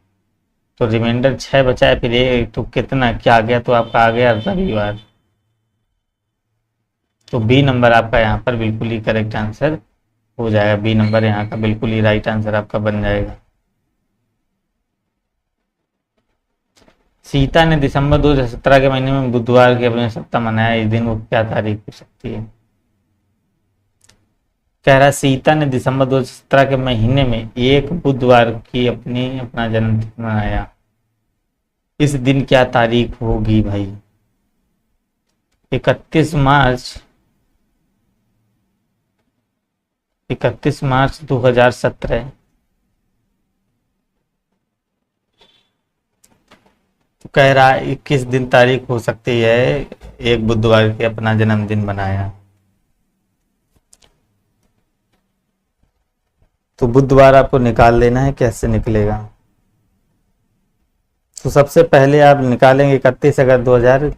तो रिमाइंडर 6 बचा है, फिर एक तो कितना क्या आ गया, तो आपका आ गया रविवार। तो बी नंबर आपका यहाँ पर बिल्कुल ही करेक्ट आंसर हो जाएगा। बी नंबर यहाँ का बिल्कुल ही राइट आंसर आपका बन जाएगा। सीता ने दिसंबर 2017 के महीने में बुधवार की अपने सप्ताह मनाया, इस दिन वो क्या तारीख हो सकती है? कह रहा है सीता ने दिसंबर 2017 के महीने में एक बुधवार की अपना जन्मदिन मनाया, इस दिन क्या तारीख होगी भाई? 31 मार्च 2017। तो कह रहा है 21 दिन तारीख हो सकती है, एक बुधवार के अपना जन्मदिन मनाया। तो बुधवार आपको निकाल लेना है, कैसे निकलेगा? तो सबसे पहले आप निकालेंगे 31 अगस्त 2011,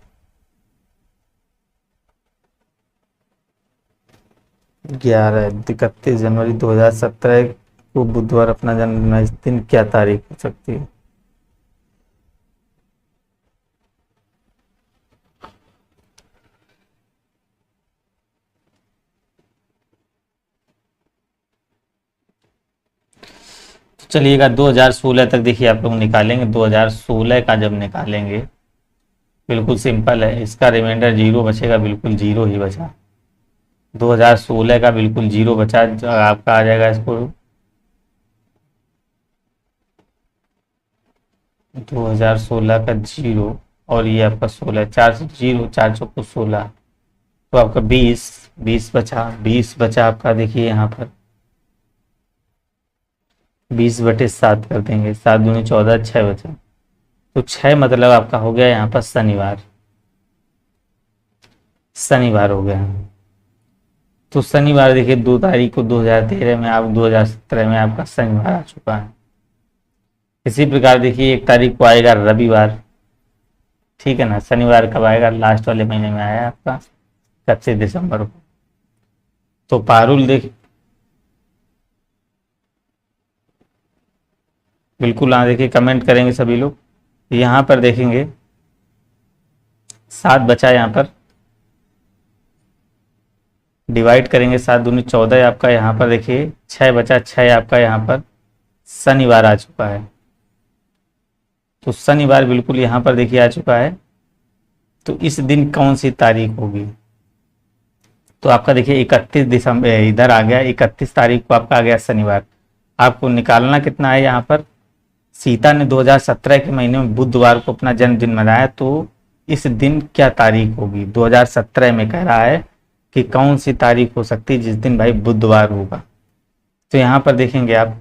31 जनवरी 2017 को बुधवार अपना जन्मदिन, इस दिन क्या तारीख हो सकती है? चलिएगा 2016 तक देखिए आप लोग निकालेंगे। 2016 का जब निकालेंगे, बिल्कुल सिंपल है, इसका रिमाइंडर 0 बचेगा, बिल्कुल 0 ही बचा। 2016 का बिल्कुल 0 बचा, आपका आ जाएगा इसको 2016 का 0 और ये आपका 16, 4 से 0, 4 चौको 16, तो आपका 20 बचा। 20 बचा आपका, देखिए यहाँ पर 20/7 कर देंगे, 7 दूनी 14, 6 बचा। तो 6 मतलब आपका हो गया यहाँ पर शनिवार। शनिवार हो गया। तो शनिवार देखिए 2 तारीख को 2013 में, आप 2017 में आपका शनिवार आ चुका है। इसी प्रकार देखिए 1 तारीख को आएगा रविवार, ठीक है ना। शनिवार कब आएगा? लास्ट वाले महीने में आया आपका 31 दिसंबर को। तो पारुल देखिए बिल्कुल, हाँ देखिए कमेंट करेंगे सभी लोग। यहाँ पर देखेंगे 7 बचा, यहाँ पर डिवाइड करेंगे, 7 दूनी 14 आपका। यहाँ पर देखिए 6 बचा, 6 आपका यहाँ पर शनिवार आ चुका है। तो शनिवार बिल्कुल यहाँ पर देखिए आ चुका है। तो इस दिन कौन सी तारीख होगी? तो आपका देखिए 31 दिसंबर इधर आ गया, 31 तारीख को आपका आ गया शनिवार। आपको निकालना कितना है यहाँ पर? सीता ने 2017 के महीने में बुधवार को अपना जन्मदिन मनाया, तो इस दिन क्या तारीख होगी? 2017 में कह रहा है कि कौन सी तारीख हो सकती है जिस दिन भाई बुधवार होगा। तो यहाँ पर देखेंगे आप,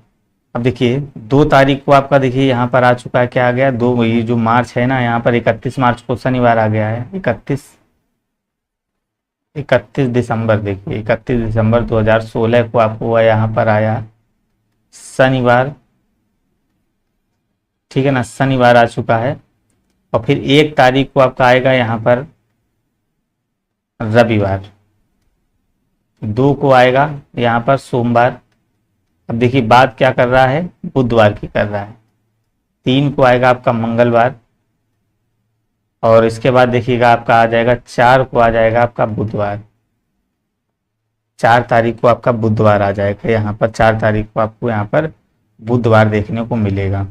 अब देखिए 2 तारीख को आपका देखिए यहाँ पर आ चुका है, क्या आ गया? 2, ये जो मार्च है ना, यहाँ पर 31 मार्च को शनिवार आ गया है। 31 दिसंबर, देखिए 31 दिसंबर 2016 को आपको यहाँ पर आया शनिवार, ठीक है ना। शनिवार आ चुका है। और फिर 1 तारीख को आपका आएगा यहाँ पर रविवार, 2 को आएगा यहाँ पर सोमवार। अब देखिए बात क्या कर रहा है? बुधवार की कर रहा है। 3 को आएगा आपका मंगलवार, और इसके बाद देखिएगा आपका आ जाएगा 4 को आ जाएगा आपका बुधवार। 4 तारीख को आपका बुधवार आ जाएगा यहाँ पर। 4 तारीख को आपको यहाँ पर बुधवार देखने को मिलेगा,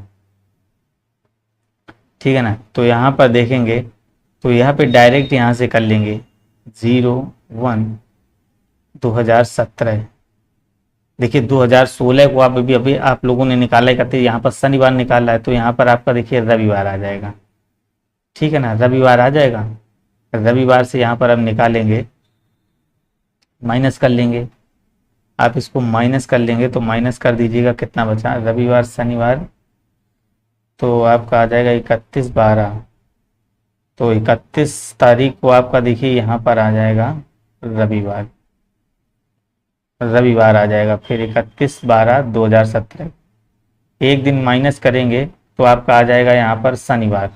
ठीक है ना। तो यहाँ पर देखेंगे तो यहाँ पे डायरेक्ट यहाँ से कर लेंगे 01/2017। देखिए 2016 को आप अभी आप लोगों ने निकाला करते, यहाँ पर शनिवार निकाला है, तो यहाँ पर आपका देखिए रविवार आ जाएगा, ठीक है ना। रविवार आ जाएगा। रविवार से यहाँ पर अब निकालेंगे, माइनस कर लेंगे। आप इसको माइनस कर लेंगे तो माइनस कर दीजिएगा, कितना बचा? रविवार शनिवार तो आपका आ जाएगा 31/12। तो 31 तारीख को आपका देखिए यहाँ पर आ जाएगा रविवार, रविवार आ जाएगा। फिर 31/12/2017 एक दिन माइनस करेंगे तो आपका आ जाएगा यहाँ पर शनिवार।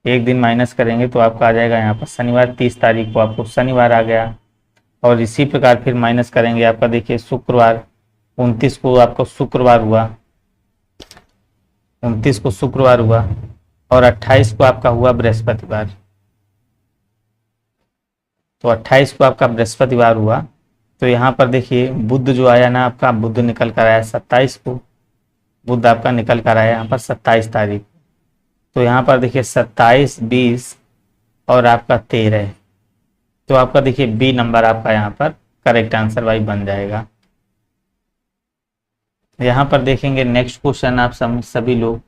एक दिन माइनस करेंगे तो आपका आ जाएगा यहाँ पर शनिवार। 30 तारीख को आपको शनिवार आ गया। और इसी प्रकार फिर माइनस करेंगे आपका देखिए शुक्रवार, 29 को आपको शुक्रवार हुआ, 29 को शुक्रवार हुआ और 28 को आपका हुआ बृहस्पतिवार। तो 28 को आपका बृहस्पतिवार हुआ। तो यहाँ पर देखिए बुध जो आया ना आपका, बुध निकल कर आया 27 को, बुध आपका निकल कर आया यहाँ पर 27 तारीख। तो यहाँ पर देखिए 27, 20 और आपका 13। तो आपका देखिए बी नंबर आपका यहाँ पर करेक्ट आंसर भाई बन जाएगा। यहाँ पर देखेंगे नेक्स्ट क्वेश्चन आप सभी लोग,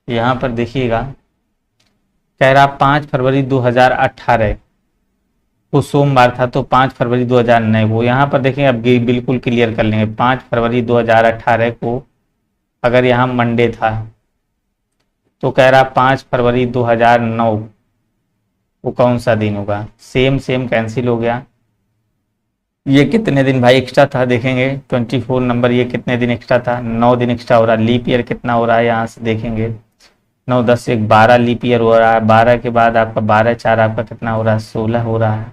यहाँ पर देखिएगा कह रहा 5 फरवरी 2018 को सोमवार था, तो 5 फरवरी 2009 को यहाँ पर देखेंगे, अब बिल्कुल क्लियर कर लेंगे। 5 फरवरी 2018 को अगर यहाँ मंडे था तो कह रहा 5 फरवरी 2009 को कौन सा दिन होगा। सेम सेम कैंसिल हो गया। ये कितने दिन भाई एक्स्ट्रा था देखेंगे, 24 नंबर, ये कितने दिन एक्स्ट्रा था, 9 दिन एक्स्ट्रा हो रहा है। लीप ईयर कितना हो रहा है यहाँ से देखेंगे, 9, 10, 1, 12 लीप ईयर हो रहा है। 12 के बाद आपका 12, 4 आपका कितना हो रहा है, 16 हो रहा है,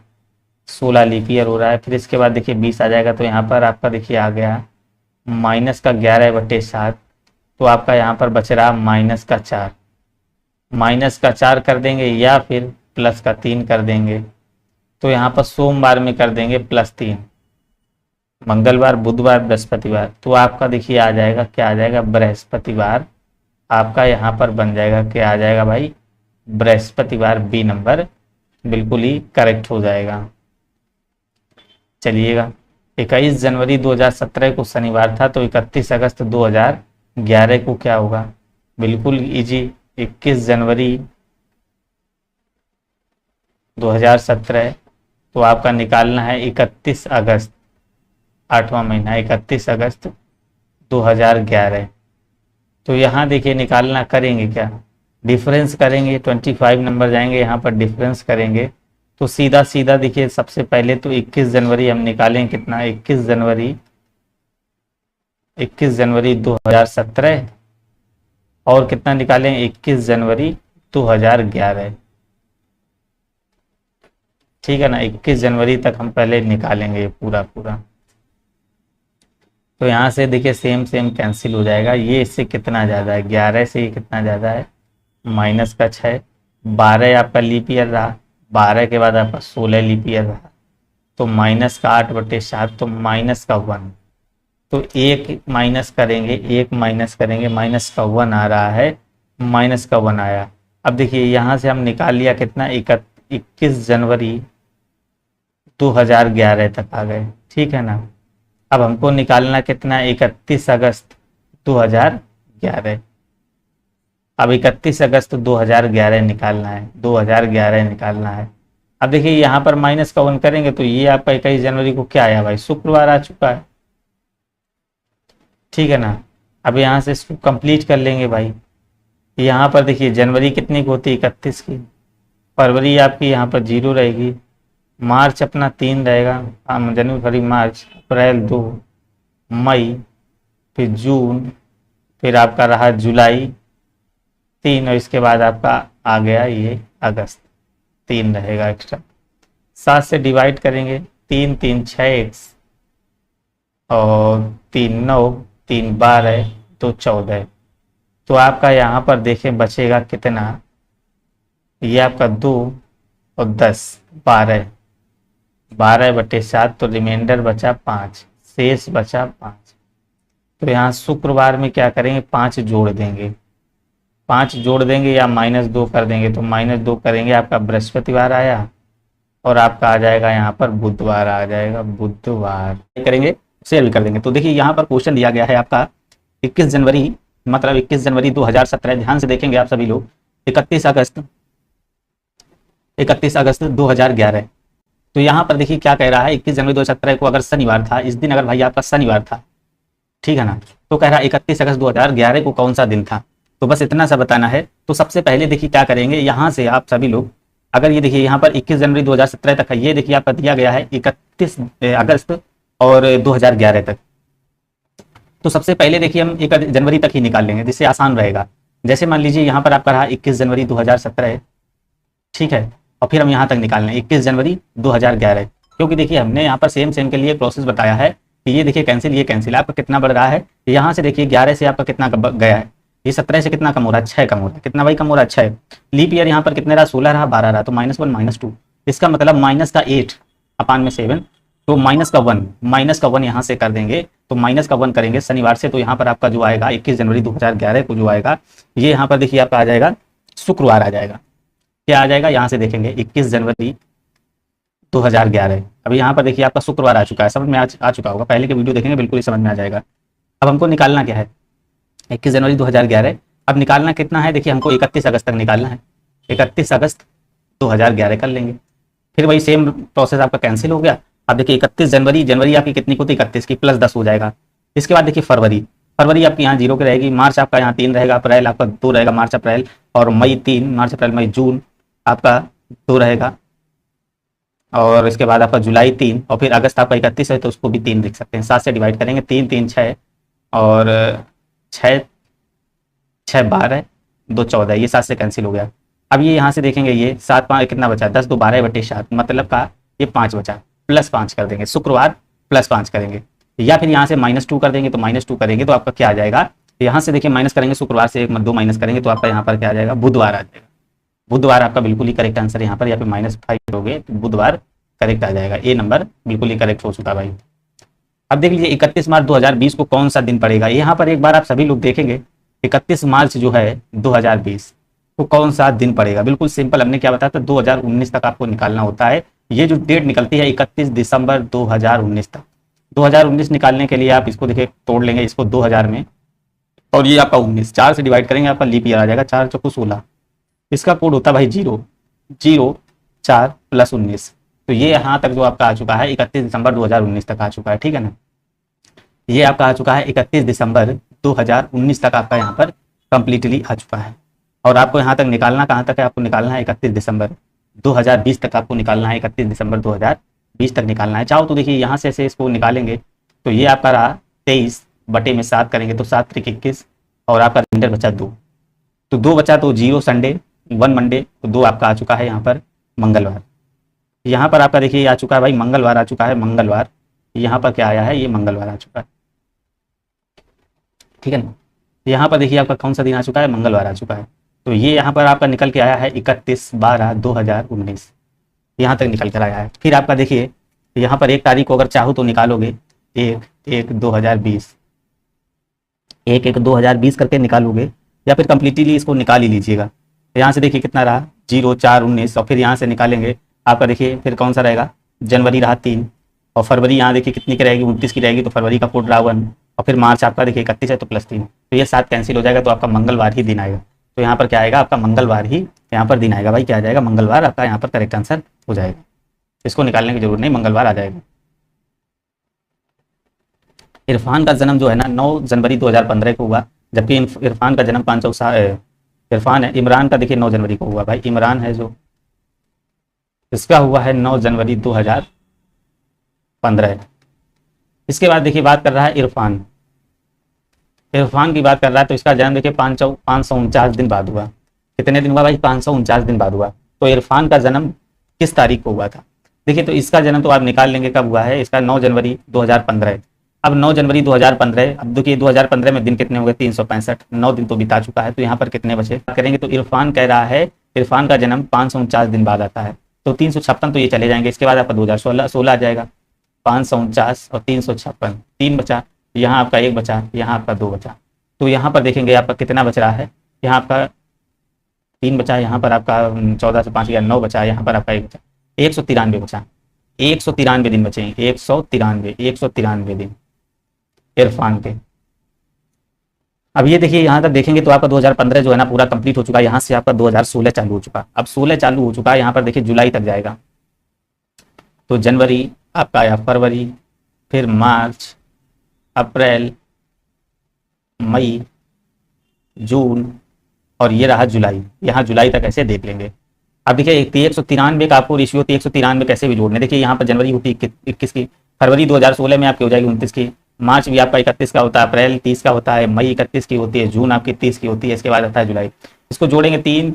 16 लीप ईयर हो रहा है। फिर इसके बाद देखिए 20 आ जाएगा। तो यहाँ पर आपका देखिए आ गया माइनस का 11/7। तो आपका यहाँ पर बच रहा माइनस का 4, माइनस का 4 कर देंगे या फिर प्लस का 3 कर देंगे। तो यहाँ पर सोमवार में कर देंगे +3, मंगलवार, बुधवार, बृहस्पतिवार। तो आपका देखिए आ जाएगा, क्या आ जाएगा, बृहस्पतिवार आपका यहाँ पर बन जाएगा, क्या आ जाएगा भाई, बृहस्पतिवार। बी नंबर बिल्कुल ही करेक्ट हो जाएगा। चलिएगा 21 जनवरी 2017 को शनिवार था, तो 31 अगस्त 2011 को क्या होगा, बिल्कुल इजी। 21 जनवरी 2017 तो आपका निकालना है 31 अगस्त, 8वां महीना 31 अगस्त 2011। तो यहाँ देखिए निकालना करेंगे क्या, डिफरेंस करेंगे, 25 नंबर जाएंगे यहाँ पर डिफरेंस करेंगे। तो सीधा सीधा देखिए सबसे पहले तो 21 जनवरी हम निकालें कितना, 21 जनवरी 2017 और कितना निकालें 21 जनवरी 2011, ठीक है ना। 21 जनवरी तक हम पहले निकालेंगे पूरा। तो यहाँ से देखिए सेम सेम कैंसिल हो जाएगा। ये इससे कितना ज़्यादा है, 11 से ये कितना ज़्यादा है, माइनस का 6। 12 आपका लीप ईयर रहा, 12 के बाद आपका 16 लीप ईयर रहा, तो माइनस का 8/7, तो माइनस का 1। तो एक माइनस करेंगे, माइनस का 1 आ रहा है, माइनस का 1 आया। अब देखिए यहाँ से हम निकाल लिया कितना, 21 जनवरी 2011 तक आ गए, ठीक है ना। अब हमको निकालना कितना, 31 अगस्त 2011। अब 31 अगस्त 2011 निकालना है, 2011 निकालना है। अब देखिए यहाँ पर माइनस का 1 करेंगे तो ये आपका 21 जनवरी को क्या आया भाई, शुक्रवार आ चुका है, ठीक है ना। अब यहाँ से इसको कंप्लीट कर लेंगे भाई। यहाँ पर देखिए जनवरी कितनी की होती है, 31 की। फरवरी आपकी यहाँ पर 0 रहेगी, मार्च अपना 3 रहेगा, जनवरी, फरवरी, मार्च, अप्रैल 2, मई, फिर जून, फिर आपका रहा जुलाई 3 और इसके बाद आपका आ गया ये अगस्त 3 रहेगा एक्स्ट्रा। 7 से डिवाइड करेंगे, 3, 3, 6 और 3, 9, 3, 12, तो 14। तो आपका यहाँ पर देखें बचेगा कितना, ये आपका 2 और 10, 12/7, तो रिमाइंडर बचा 5, शेष बचा 5। तो यहाँ शुक्रवार में क्या करेंगे, 5 जोड़ देंगे, 5 जोड़ देंगे या -2 कर देंगे। तो -2 करेंगे, आपका बृहस्पतिवार आया और आपका आ जाएगा यहाँ पर बुधवार आ जाएगा, बुधवार करेंगे, शेयर भी कर देंगे। तो देखिए यहाँ पर क्वेश्चन दिया गया है आपका 21 जनवरी, मतलब 21 जनवरी 2017, ध्यान से देखेंगे आप सभी लोग, 31 अगस्त 2011, तो यहाँ पर देखिए क्या कह रहा है, 21 जनवरी 2017 को अगर शनिवार था, इस दिन अगर भाई आपका शनिवार था, ठीक है ना, तो कह रहा है 31 अगस्त 2011 को कौन सा दिन था। तो बस इतना सा बताना है। तो सबसे पहले देखिए क्या करेंगे, यहाँ से आप सभी लोग, अगर ये देखिए यहाँ पर 21 जनवरी 2017 तक है, ये देखिए आपका दिया गया है 31 अगस्त और 2011 तक। तो सबसे पहले देखिए हम 1 जनवरी तक ही निकाल लेंगे, जिससे आसान रहेगा। जैसे मान लीजिए यहाँ पर आपका रहा 21 जनवरी 2017, ठीक है, और फिर हम यहाँ तक निकाल लें 21 जनवरी 2011, क्योंकि देखिए हमने यहाँ पर सेम के लिए प्रोसेस बताया है कि ये देखिए कैंसिल, ये कैंसिल, आपका कितना बढ़ रहा है, यहाँ से देखिए 11 से आपका कितना गया है, ये 17 से कितना कम हो रहा है, 6 कम हो रहा है, कितना भाई कम हो रहा है, 6। लीप ईयर यहाँ पर कितने रहा, 16 रहा, 12 रहा, तो -1 -2, इसका मतलब माइनस का 8 अपान में 7, तो माइनस का 1 यहाँ से कर देंगे, तो माइनस का 1 करेंगे शनिवार से, तो यहाँ पर आपका जो आएगा 21 जनवरी 2011 को जो आएगा, ये यहाँ पर देखिए आपका आ जाएगा शुक्रवार आ जाएगा। क्या आ जाएगा, यहाँ से देखेंगे 21 जनवरी 2011, अभी यहाँ पर देखिए आपका शुक्रवार आ चुका है, समझ में आ चुका होगा, पहले के वीडियो देखेंगे बिल्कुल ही समझ में आ जाएगा। अब हमको निकालना क्या है, 21 जनवरी 2011, अब निकालना कितना है, देखिए हमको 31 अगस्त तक निकालना है, 31 अगस्त 2011 कर लेंगे, फिर वही सेम प्रोसेस आपका कैंसिल हो गया। अब देखिए 31 जनवरी आपकी कितनी होती है, 31 की प्लस 10 हो जाएगा। इसके बाद देखिए फरवरी आपकी यहाँ 0 की रहेगी, मार्च आपका यहाँ 3 रहेगा, अप्रैल आपका 2 रहेगा, मार्च अप्रैल, और मई 3, मार्च अप्रैल मई जून आपका 2 रहेगा, और इसके बाद आपका जुलाई 3, और फिर अगस्त आपका 31 है तो उसको भी 3 लिख सकते हैं, 7 से डिवाइड करेंगे, 3 3 6 और 6 6 12 2 14, ये 7 से कैंसिल हो गया। अब ये यहाँ से देखेंगे, ये 7 5 कितना बचा, 10 2 12/7, मतलब का ये 5 बचा, प्लस 5 कर देंगे, शुक्रवार प्लस 5 करेंगे, या फिर यहाँ से -2 कर देंगे, तो -2 करेंगे तो आपका क्या आ जाएगा, यहाँ से देखिए माइनस करेंगे, शुक्रवार से 2 माइनस करेंगे तो आपका यहाँ पर क्या आ जाएगा, बुधवार आ जाएगा। बुधवार आपका बिल्कुल ही करेक्ट आंसर यहाँ पर, या फिर -5 करोगे तो बुधवार करेक्ट आ जाएगा। ए नंबर बिल्कुल ही करेक्ट हो चुका भाई। अब देख लीजिए 31 मार्च 2020 को कौन सा दिन पड़ेगा, यहाँ पर एक बार आप सभी लोग देखेंगे 31 मार्च जो है 2020 को कौन सा दिन पड़ेगा, बिल्कुल सिंपल, हमने क्या बताया था 2019 तक आपको निकालना होता है। ये जो डेट निकलती है 31 दिसंबर 2019 तक, 2019 निकालने के लिए आप इसको देखिए तोड़ लेंगे इसको 2000 में, और ये आपका 19 4 से डिवाइड करेंगे, आपका लीप ईयर आ जाएगा, 4 चौको 16, इसका कोड होता है भाई 0 0 4 + 19, तो ये यहाँ तक जो आपका आ चुका है 31 दिसंबर 2019 तक आ चुका है, ठीक है ना, ये आपका आ चुका है 31 दिसंबर 2019 तक आपका यहाँ पर कंप्लीटली आ चुका है। और आपको यहाँ तक निकालना कहाँ तक है, आपको निकालना है 31 दिसंबर 2020 तक, आपको निकालना है 31 दिसंबर 2020 तक निकालना है। चाहो तो देखिए यहाँ से ऐसे इसको निकालेंगे, तो ये आपका रहा 23/7 करेंगे तो 7 × 21, और आपका रिमाइंडर बचा 2, तो 2 बचा, तो 0 संडे 1 मंडे, तो 2 आपका आ चुका है यहाँ पर मंगलवार। यहाँ पर आपका देखिए आ चुका है भाई मंगलवार आ चुका है, मंगलवार यहाँ पर क्या आया है, ये मंगलवार आ चुका है, ठीक है ना। यहाँ पर देखिए आपका कौन सा दिन आ चुका है, मंगलवार आ चुका है, तो ये यहाँ पर आपका निकल के आया है 31/12/2019, यहाँ तक निकल कर आया है। फिर आपका देखिए यहाँ पर 1 तारीख को अगर चाहो तो निकालोगे 1/1/2020, 1/1/2020 करके निकालोगे, या फिर कंप्लीटली इसको निकाल ही लीजिएगा। यहाँ से देखिए कितना रहा 0 4 19, और फिर यहाँ से निकालेंगे आपका देखिए फिर कौन सा रहेगा, जनवरी रहा 3, और फरवरी यहाँ देखिए कितनी की रहेगी, 29 की रहेगी, तो फरवरी का कोड रहा 1, और फिर मार्च आपका देखिए 31 है तो +3, तो ये 7 कैंसिल हो जाएगा, तो आपका मंगलवार ही दिन आएगा। तो यहाँ पर क्या आएगा, आपका मंगलवार ही यहाँ पर दिन आएगा भाई, क्या आ जाएगा, मंगलवार आपका यहाँ पर करेक्ट आंसर हो जाएगा, इसको निकालने की जरूरत नहीं, मंगलवार आ जाएगा। इरफान का जन्म जो है ना 9 जनवरी 2015 को हुआ, जबकि इरफान का जन्म इरफान है, इमरान का देखिए 9 जनवरी को हुआ भाई, इमरान है जो इसका हुआ है 9 जनवरी 2015। इसके बाद देखिए बात कर रहा है इरफान की बात कर रहा है, तो इसका जन्म देखिए 549 दिन बाद हुआ। कितने दिन हुआ भाई, 549 दिन बाद हुआ। तो इरफान का जन्म किस तारीख को हुआ था, देखिए तो इसका जन्म तो आप निकाल लेंगे कब हुआ है, इसका 9 जनवरी 2015। अब 9 जनवरी 2015, अब देखिए 2015 में दिन कितने हो गए, 365, 9 दिन तो बिता चुका है, तो यहाँ पर कितने बचे करेंगे, तो इरफान कह रहा है इरफान का जन्म 549 दिन बाद आता है, तो 356 तो ये चले जाएंगे, इसके बाद आपका 2016 आ जाएगा, 549 और 356, 3 बचा, यहाँ आपका 1 बचा, यहाँ आपका 2 बचा, तो यहाँ पर देखेंगे आपका कितना बच रहा है, यहाँ आपका 3 बचा, यहाँ पर आपका 14 से 5 गया 9 बचा, यहाँ पर आपका 1 बचा, 193 बचा, 193 दिन बचेंगे, 193 दिन इरफान के। अब ये देखिए यहाँ तक देखेंगे तो आपका 2015 जो है ना पूरा कंप्लीट हो चुका है, यहाँ से आपका 2016 चालू हो चुका, अब 16 चालू हो चुका है, यहाँ पर देखिए जुलाई तक जाएगा, तो जनवरी आपका आया, फरवरी, फिर मार्च, अप्रैल, मई, जून और ये रहा जुलाई। यहाँ जुलाई तक ऐसे देख लेंगे। अब देखिए 193 का आपको रेशियो 193 कैसे भी जोड़ने, देखिए यहाँ पर जनवरी होती है 21 की, फरवरी 2016 में आपकी हो जाएगी 29 की, मार्च भी आपका 31 का होता है, अप्रैल 30 का होता है, मई 31 की होती है, जून आपकी 30 की होती है, इसके बाद आता है जुलाई। इसको जोड़ेंगे 3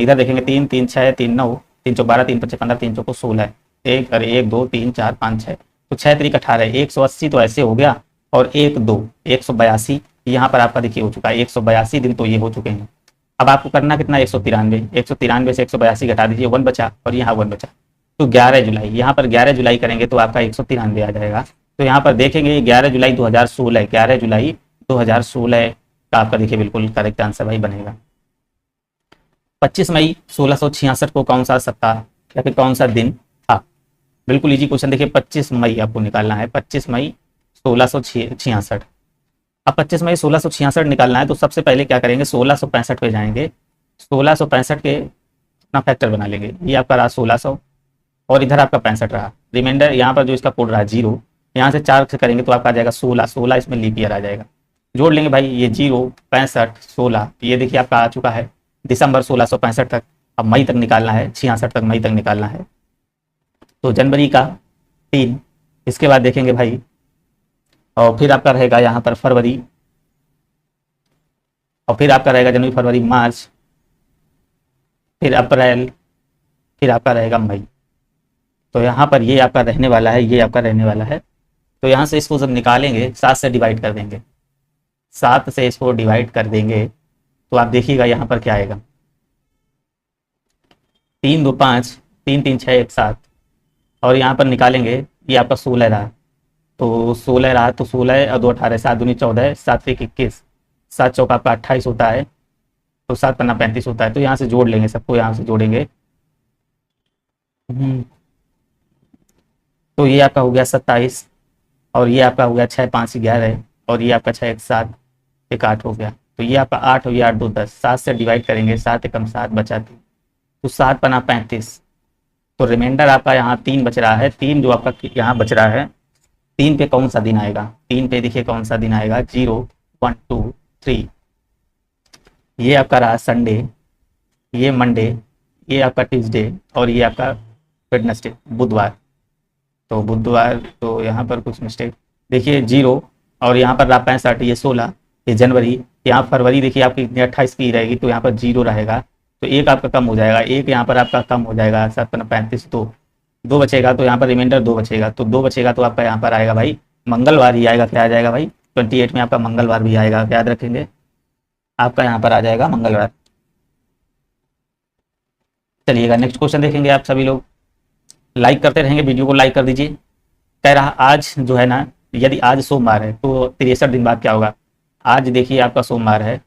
देखेंगे 3 3 6 3 9 3 चौक 12 3 5 15 3 चौको 16 एक 2 3 4 5 6, तो 6 3 18 180 तो ऐसे हो गया, और 1 2 182 यहाँ पर आपका देखिए हो चुका है, 182 दिन तो ये हो चुके हैं। अब आपको करना कितना 193 से 182 घटा दीजिए, 1 बचा और यहाँ 1 बचा, तो 11 जुलाई, यहाँ पर 11 जुलाई करेंगे तो आपका 193 आ जाएगा। तो यहाँ पर देखेंगे 11 जुलाई 2016, 11 जुलाई 2016 का आपका देखिए बिल्कुल करेक्ट आंसर भाई बनेगा। 25 मई 1666 को कौन सा सप्ताह या फिर कौन सा दिन था? बिल्कुल इजी क्वेश्चन, देखिए 25 मई आपको निकालना है, 25 मई 1666। अब 25 मई 1666 निकालना है तो सबसे पहले क्या करेंगे, 1665 पे जाएंगे, 1665 के अपना फैक्टर बना लेंगे, ये आपका रहा 1600 और इधर आपका 65 रहा, रिमाइंडर यहाँ पर जो इसका कोड रहा 0, यहाँ से 4 से करेंगे तो आपका आ जाएगा 16, 16 इसमें लीप ईयर आ जाएगा, जोड़ लेंगे भाई, ये 0 65 16, ये देखिए आपका आ चुका है दिसंबर 1665 तक। अब मई तक निकालना है, 66 तक मई तक निकालना है, तो जनवरी का 3, इसके बाद देखेंगे भाई, और फिर आपका रहेगा यहाँ पर फरवरी, और फिर आपका रहेगा जनवरी फरवरी मार्च, फिर अप्रैल, फिर आपका रहेगा मई। तो यहाँ पर ये आपका रहने वाला है, ये आपका रहने वाला है। तो यहाँ से इसको जब निकालेंगे 7 से डिवाइड कर देंगे, 7 से इसको डिवाइड कर देंगे तो आप देखिएगा यहाँ पर क्या आएगा, 3 2 5 3 3 6 1 7, और यहाँ पर निकालेंगे ये आपका 16 रहा, तो 16 रहा, तो 16 और 2 18 7 दूनी 14 7 1 21, 7 चौका आपका 28 होता है, तो 7 पन्ना 35 होता है, तो यहाँ से जोड़ लेंगे, सबको यहाँ से जोड़ेंगे। तो ये आपका हो गया 27, और ये आपका हो गया 6 5 11, और ये आपका 6 1 7 1 8 हो गया, तो ये आपका 8 और ये 8 2 10, 7 से डिवाइड करेंगे, 7 एकम 7 बचा 3, तो 7 पन्ना 35, तो रिमाइंडर आपका यहाँ 3 बच रहा है, 3 जो आपका यहाँ बच रहा है, 3 पे कौन सा दिन आएगा, 3 पे देखिए कौन सा दिन आएगा, 0 1 2 3, ये आपका रहा संडे, ये मंडे, ये आपका ट्यूसडे, और ये आपका वेडनेसडे बुधवार। तो बुधवार, तो यहाँ पर कुछ मिस्टेक देखिए 0, और यहाँ पर रहा 65, ये 16, ये जनवरी, यहाँ फरवरी देखिए आपकी 28 की रहेगी, तो यहाँ पर 0 रहेगा, तो एक आपका कम हो जाएगा, एक यहाँ पर आपका कम हो जाएगा, 7 35, तो 2 बचेगा, तो यहाँ पर रिमाइंडर 2 बचेगा, तो 2 बचेगा तो आपका यहाँ पर आएगा भाई मंगलवार ही आएगा, क्या आ जाएगा भाई 28 में आपका मंगलवार भी आएगा, याद रखेंगे आपका यहाँ पर आ जाएगा मंगलवार। चलिएगा नेक्स्ट क्वेश्चन देखेंगे, आप सभी लोग लाइक करते रहेंगे, वीडियो को लाइक कर दीजिए। कह रहा आज जो है ना, यदि आज सोमवार है तो 63 दिन बाद क्या होगा, आज देखिए आपका सोमवार है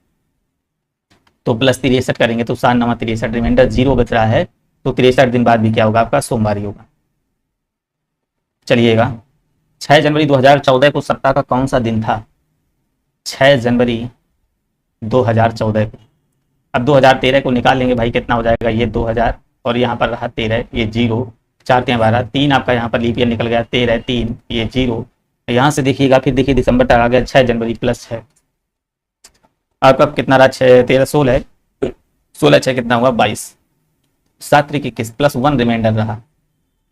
तो प्लस 63 करेंगे तो 7 9 63, रिमाइंडर 0 बच रहा है, तो 63 दिन बाद भी क्या होगा आपका सोमवार ही होगा। चलिएगा 6 जनवरी 2014 को सप्ताह का कौन सा दिन था, 6 जनवरी 2014 को। अब 2013 को निकाल लेंगे भाई, कितना हो जाएगा, ये 2000 और यहाँ पर रहा 13, ये 0 4 3 12, 3 आपका यहाँ पर लीप ईयर निकल गया, 13 3, ये 0, यहाँ से देखिएगा, फिर देखिए दिसंबर तक आ गया 6 जनवरी प्लस 6, आपका कितना रहा 6 13 16, 16 6 कितना हुआ 22, 7 3 21 प्लस 1 रिमाइंडर रहा,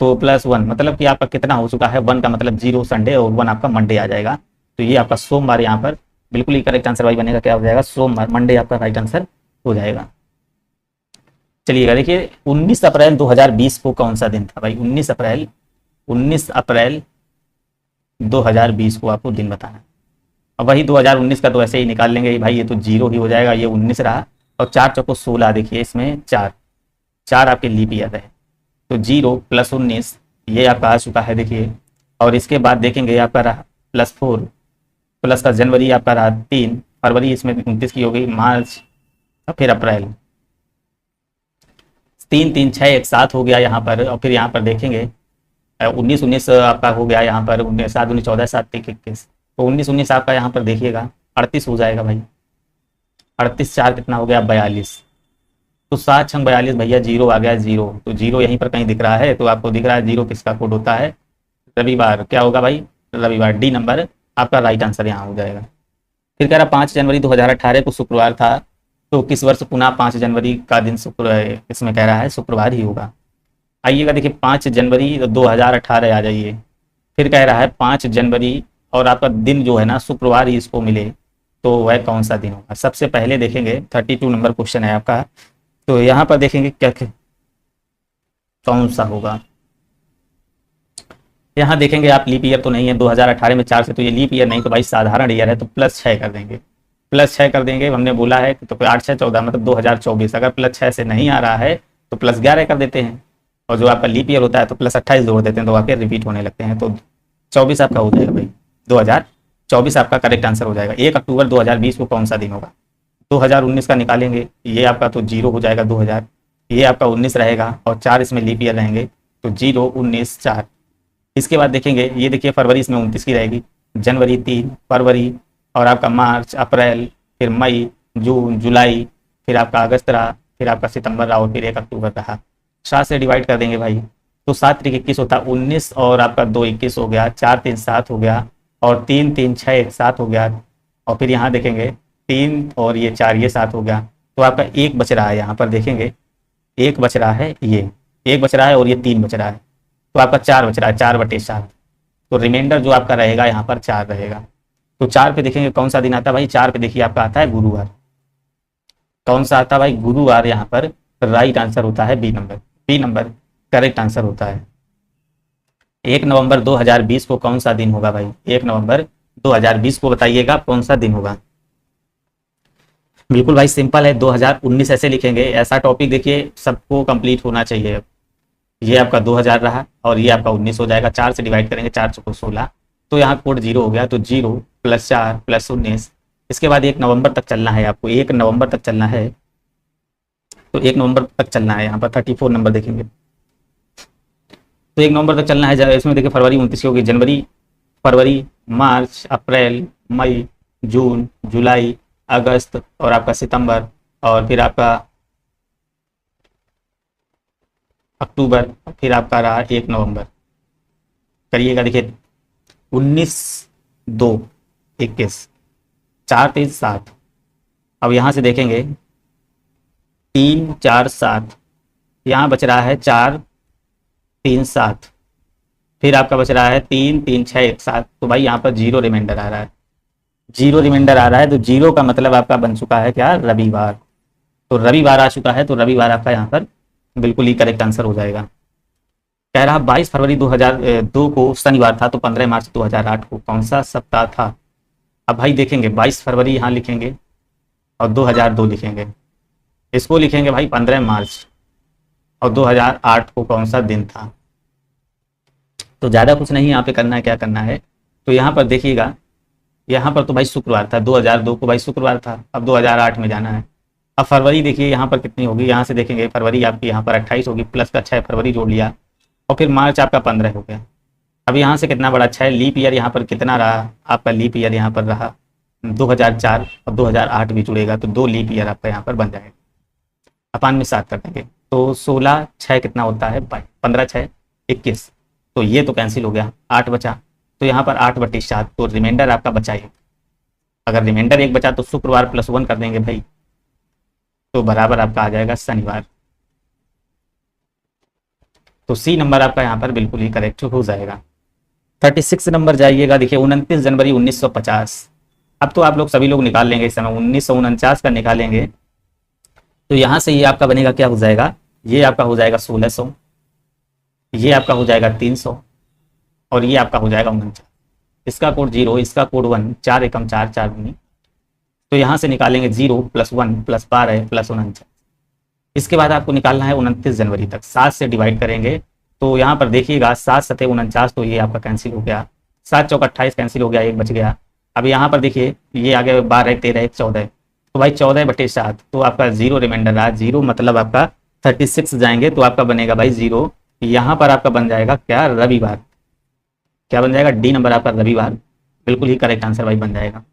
तो प्लस 1 मतलब कि आपका कितना हो चुका है, 1 का मतलब 0 संडे और 1 आपका मंडे आ जाएगा, तो ये आपका सोमवार यहाँ पर बिल्कुल ही करेक्ट आंसर भाई बनेगा, क्या हो जाएगा सोमवार, मंडे आपका राइट आंसर हो जाएगा। चलिएगा देखिए 19 अप्रैल 2020 को कौन सा दिन था भाई, 19 अप्रैल 2020 को आपको दिन बताना है। अब वही 2019 का तो ऐसे ही निकाल लेंगे भाई, ये तो 0 ही हो जाएगा, ये 19 रहा, और 4 चौको 16, देखिए इसमें 4 आपके लीप ईयर है, तो 0 प्लस 19 ये आपका आ चुका है देखिए, और इसके बाद देखेंगे आपका रहा प्लस 4, प्लस का जनवरी आपका रहा 3, फरवरी इसमें 29 की हो गई, मार्च और फिर अप्रैल, 3 3 6 1 7 हो गया यहाँ पर, और फिर यहाँ पर देखेंगे 19 आपका हो गया यहाँ पर, 7 19 14 7 1 21, तो 19 आपका यहाँ पर देखिएगा 38 हो जाएगा भाई, 38 4 कितना हो गया 42, तो 7×42 भैया जीरो आ गया, जीरो। तो जीरो यहीं पर कहीं दिख रहा है, तो आपको दिख रहा है जीरो किसका कोड होता है, रविवार। क्या होगा भाई, रविवार। डी नंबर आपका राइट आंसर यहाँ हो जाएगा। फिर कह रहा 5 जनवरी 2018 को शुक्रवार था, तो किस वर्ष पुनः 5 जनवरी का दिन शुक्र, इसमें कह रहा है शुक्रवार ही होगा। आइएगा देखिए 5 जनवरी 2018 आ जाइए। फिर कह रहा है 5 जनवरी और आपका दिन जो है ना शुक्रवार ही इसको मिले, तो वह कौन सा दिन होगा। सबसे पहले देखेंगे 32 नंबर क्वेश्चन है आपका, तो यहाँ पर देखेंगे क्या कौन सा होगा। यहाँ देखेंगे आप लीप ईयर तो नहीं है 2018 में 4 से, तो ये लीप ईयर नहीं, तो भाई साधारण ईयर है, तो +6 कर देंगे, +6 कर देंगे। हमने बोला है तो 8 6 14 मतलब 2024। अगर +6 से नहीं आ रहा है तो +11 कर देते हैं, और जो आपका लीप ईयर होता है तो +28 जोड़ देते हैं, तो आपके रिपीट होने लगते हैं। तो 24 आपका हो जाएगा भाई, 2024 आपका करेक्ट आंसर हो जाएगा। 1 अक्टूबर 2020 को कौन सा दिन होगा। 2019 का निकालेंगे, ये आपका तो 0 हो जाएगा 2000, ये आपका 19 रहेगा, और 4 इसमें लीप ईयर रहेंगे, तो 0 19 4। इसके बाद देखेंगे, ये देखिए फरवरी इसमें 29 की रहेगी, जनवरी 3, फरवरी और आपका मार्च, अप्रैल, फिर मई, जून, जुलाई, फिर आपका अगस्त रहा, फिर आपका सितंबर रहा, और फिर 1 अक्टूबर रहा। 7 से डिवाइड कर देंगे भाई, तो 7 3 21 होता है 19, और आपका 2 21 हो गया, 4 3 7 हो गया, और 3 3 6 1 7 हो गया, और फिर यहाँ देखेंगे 3 और ये 4 ये 7 हो गया। तो आपका 1 बच रहा है, यहाँ पर देखेंगे 1 बच रहा है, ये 1 बच रहा है, और ये 3 बच रहा है, तो आपका 4 बच रहा है, 4/7। तो रिमाइंडर जो आपका रहेगा यहाँ पर 4 रहेगा। तो 4 पे देखेंगे कौन सा दिन आता है भाई, 4 पे देखिए आपका आता है गुरुवार। कौन सा आता है भाई, गुरुवार। यहाँ पर राइट आंसर होता है B number, B number correct answer होता है। 1 नवंबर 2020 को कौन सा दिन होगा भाई, 1 नवंबर 2020 को बताइएगा कौन सा दिन होगा। बिल्कुल भाई सिंपल है, 2019 ऐसे लिखेंगे। ऐसा टॉपिक देखिए सबको कंप्लीट होना चाहिए। ये आपका 2000 रहा, और ये आपका 19 हो जाएगा। 4 से डिवाइड करेंगे, 4 चौको 16, तो यहाँ कोड 0 हो गया, तो 0 + 4 + 19। इसके बाद 1 नवंबर तक चलना है आपको, 1 नवंबर तक चलना है, तो 1 नवंबर तक चलना है। यहाँ पर 34 नंबर देखेंगे, तो 1 नवंबर तक चलना है। इसमें देखिए फरवरी 29 की होगी, जनवरी, फरवरी, मार्च, अप्रैल, मई, जून, जुलाई, अगस्त, और आपका सितंबर, और फिर आपका अक्टूबर, फिर आपका रहा 1 नवंबर। करिएगा देखिए 19 2 21, 4 3 7। अब यहाँ से देखेंगे 3 4 7, यहाँ बच रहा है 4 3 7, फिर आपका बच रहा है 3 3 6 1 7। तो भाई यहाँ पर 0 रिमाइंडर आ रहा है, 0 रिमाइंडर आ रहा है, तो 0 का मतलब आपका बन चुका है क्या, रविवार। तो रविवार आ चुका है, तो रविवार आपका यहाँ पर बिल्कुल ही करेक्ट आंसर हो जाएगा। कह रहा 22 फरवरी 2002 को शनिवार था, तो 15 मार्च 2008 को कौन सा सप्ताह था। अब भाई देखेंगे 22 फरवरी यहाँ लिखेंगे, और 2002 लिखेंगे, इसको लिखेंगे भाई 15 मार्च, और 2008 को कौन सा दिन था। तो ज़्यादा कुछ नहीं यहाँ पे करना है, क्या करना है, तो यहाँ पर देखिएगा, यहाँ पर तो भाई शुक्रवार था, 2002 को भाई शुक्रवार था। अब 2008 में जाना है। अब फरवरी देखिए यहाँ पर कितनी होगी, यहाँ से देखेंगे फरवरी आपकी यहाँ पर 28 होगी, प्लस का 6 फरवरी जोड़ लिया, और फिर मार्च आपका 15 हो गया। अब यहाँ से कितना बड़ा 6, लीप ईयर यहाँ पर कितना रहा आपका, लीप ईयर यहाँ पर रहा 2004, और 2008 भी जुड़ेगा, तो 2 लीप ईयर आपका यहाँ पर बन जाएगा। अपान में 7 कर देंगे, तो 16 6 कितना होता है, 15 6 21, तो ये तो कैंसिल हो गया, 8 बचा, तो यहाँ पर 8/7, तो रिमाइंडर आपका बचा 1। अगर रिमाइंडर 1 बचा तो शुक्रवार +1 कर देंगे भाई, तो बराबर आपका आ जाएगा शनिवार। तो सी नंबर आपका यहाँ पर बिल्कुल ही करेक्ट हो जाएगा। 36 नंबर जाइएगा, देखिए 29 जनवरी 1950। अब तो आप लोग सभी लोग निकाल लेंगे, इस समय 1949 का निकालेंगे, तो यहाँ से ये आपका बनेगा, क्या हो जाएगा, ये आपका हो जाएगा 1600, ये आपका हो जाएगा 300, और ये आपका हो जाएगा 49। इसका कोड 0, इसका कोड 1, 4 एकम 4 4 दूनी, तो यहाँ से निकालेंगे 0 + 1 + 12 + 49। इसके बाद आपको निकालना है 29 जनवरी तक। 7 से डिवाइड करेंगे, तो यहाँ पर देखिएगा 7 7 49, तो ये आपका कैंसिल हो गया, 7 चौक 28 कैंसिल हो गया, 1 बच गया। अब यहाँ पर देखिए ये आगे 12 13 14, तो भाई 14/7, तो आपका 0 रिमाइंडर रहा, 0 मतलब आपका 36 जाएंगे, तो आपका बनेगा भाई 0, यहाँ पर आपका बन जाएगा क्या, रविवार। क्या बन जाएगा, डी नंबर आपका रविवार, बिल्कुल ही करेक्ट आंसर भाई बन जाएगा।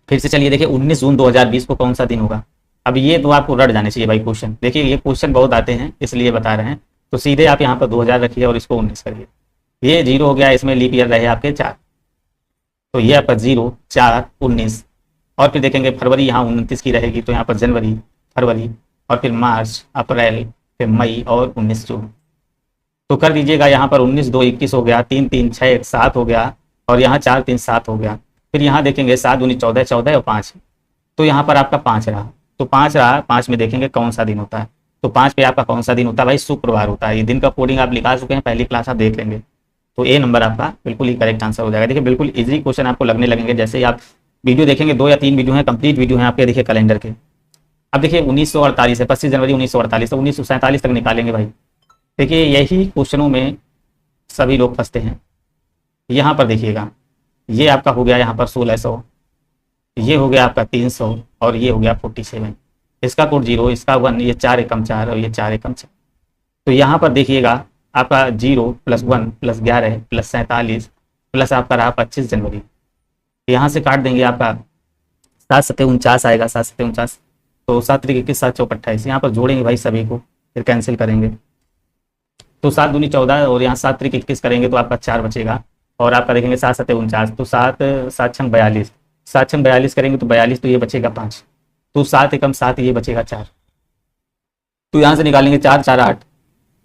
फिर से चलिए देखिए 19 जून 2020 को कौन सा दिन होगा। अब ये तो आपको रट जाने चाहिए भाई क्वेश्चन। देखिए ये क्वेश्चन बहुत आते हैं इसलिए बता रहे हैं। तो सीधे आप यहाँ पर 2000 रखिए और इसको 19 करिए। ये 0 हो गया, इसमें लीप ईयर रहे आपके 4, तो ये आपका 0 4 19। और फिर देखेंगे फरवरी यहाँ 29 की रहेगी, तो यहाँ पर जनवरी, फरवरी, और फिर मार्च, अप्रैल, फिर मई और 19 जून। तो कर दीजिएगा यहाँ पर 19 2 21 हो गया, 3 3 6 1 7 हो गया, और यहाँ 4 3 7 हो गया। फिर यहाँ देखेंगे 7 19 14 14 और 5, तो यहाँ पर आपका 5 रहा। तो 5 रहा, 5 में देखेंगे कौन सा दिन होता है। तो 5 पे आपका कौन सा दिन होता है भाई? शुक्रवार होता है। ये दिन का कोडिंग आप लिखा चुके हैं, पहली क्लास आप देख लेंगे। तो ए नंबर आपका बिल्कुल ही करेक्ट आंसर हो जाएगा। देखिए बिल्कुल इजी क्वेश्चन आपको लगने लगेंगे जैसे ही आप वीडियो देखेंगे। 2 या 3 वीडियो हैं, कंप्लीट वीडियो हैं आपके, देखिए कैलेंडर के। अब देखिए 1948 है, 25 जनवरी 1948, तो 1947 तक निकालेंगे भाई। देखिए यही क्वेश्चनों में सभी लोग फंसते हैं। यहाँ पर देखिएगा, ये आपका हो गया यहाँ पर 1600, ये हो गया आपका 300, और ये हो गया 47। इसका कोड 0, इसका 1, ये 4 एकम 4 और ये 4 एकम 6। तो यहाँ पर देखिएगा आपका 0 + 1 + 11 + 47 प्लस आपका रहा 25 जनवरी। यहाँ से काट देंगे, आपका 7 7 49 आएगा, 7 7 49, तो 7 3 21 7 4 28। यहाँ पर जोड़ेंगे भाई सभी को, फिर कैंसिल करेंगे। तो 7 दूनी 14 और यहाँ 7 3 21 करेंगे तो आपका 4 बचेगा। और आपका देखेंगे 7 7 49, तो 7 7 6 42, 7 6 42 करेंगे तो 42, तो ये बचेगा 5, तो 7 एकम 7, ये बचेगा 4। तो यहाँ से निकालेंगे 4 4 8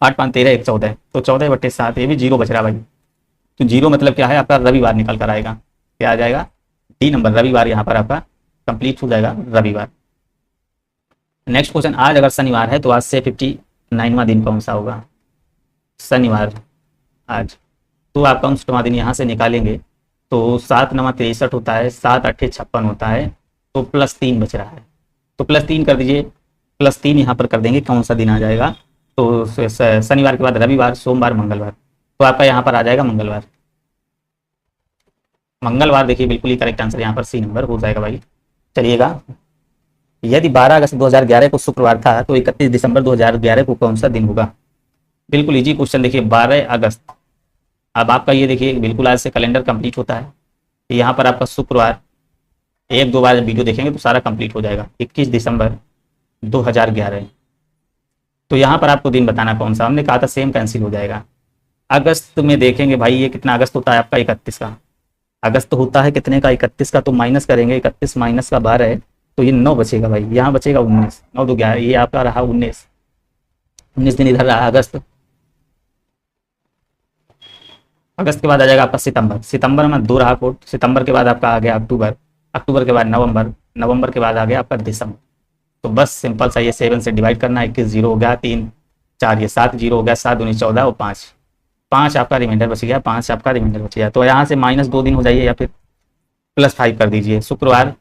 8 5 13 1 14, तो 14/7, ये भी 0 बच रहा भाई। तो 0 मतलब क्या है? आपका रविवार निकल कर आएगा। क्या आ जाएगा? डी नंबर, रविवार यहाँ पर आपका कंप्लीट हो जाएगा, रविवार। नेक्स्ट क्वेश्चन, आज अगर शनिवार है तो आज से 59वां दिन कौन सा होगा? शनिवार आज, तो आपका 59वां दिन यहाँ से निकालेंगे तो 7 9 63 होता है, 7 8 56 होता है, तो +3 बच रहा है। तो +3 कर दीजिए, +3 यहाँ पर कर देंगे, कौन सा दिन आ जाएगा? तो शनिवार के बाद रविवार, सोमवार, मंगलवार, तो आपका यहाँ पर आ जाएगा मंगलवार। मंगलवार देखिए बिल्कुल ही करेक्ट आंसर यहाँ पर सी नंबर हो जाएगा भाई। चलिएगा, यदि 12 अगस्त 2011 को शुक्रवार था तो 31 दिसंबर 2011 को कौन सा दिन होगा? बिल्कुल इजी क्वेश्चन। देखिए 12 अगस्त, अब आपका ये देखिए बिल्कुल आज से कैलेंडर कंप्लीट होता है। यहाँ पर आपका शुक्रवार, 1 2 बार वीडियो देखेंगे तो सारा कंप्लीट हो जाएगा। 21 दिसंबर 2011, तो यहाँ पर आपको दिन बताना कौन सा, हमने कहा था सेम कैंसिल हो जाएगा। अगस्त में देखेंगे भाई, ये कितना अगस्त होता है आपका? 31 का। अगस्त होता है कितने का? 31 का, तो माइनस करेंगे, 31 माइनस का 12 है, तो ये 9 बचेगा भाई। यहाँ बचेगा 19, 9 2 11, ये आपका रहा 19 दिन इधर रहा अगस्त। अगस्त के बाद आ जाएगा आपका सितंबर, सितंबर में 2 रहा कोड, सितंबर के बाद आपका आ गया अक्टूबर, अक्टूबर के बाद नवंबर, नवंबर के बाद आ गया आपका दिसंबर। तो बस सिंपल सा ये 7 से डिवाइड करना है, 21 0 हो गया, 3 4 ये 7 0 हो गया, 7 19 14 और 5 आपका रिमाइंडर बच गया, 5 आपका रिमाइंडर बच गया। तो यहाँ से -2 दिन हो जाइए या फिर +5 कर दीजिए। शुक्रवार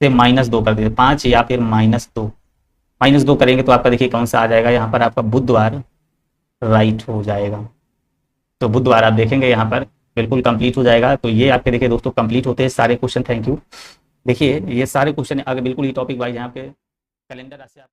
से -2 कर दीजिए, 5 या फिर -2 करेंगे तो आपका देखिए कौन सा आ जाएगा? यहाँ पर आपका बुधवार राइट हो जाएगा। तो बुधवार आप देखेंगे यहाँ पर बिल्कुल कंप्लीट हो जाएगा। तो ये आपके देखिए दोस्तों कंप्लीट होते हैं सारे क्वेश्चन। Thank you. देखिए ये सारे क्वेश्चन अगर बिल्कुल ही टॉपिक वाइज यहाँ पे कैलेंडर से आप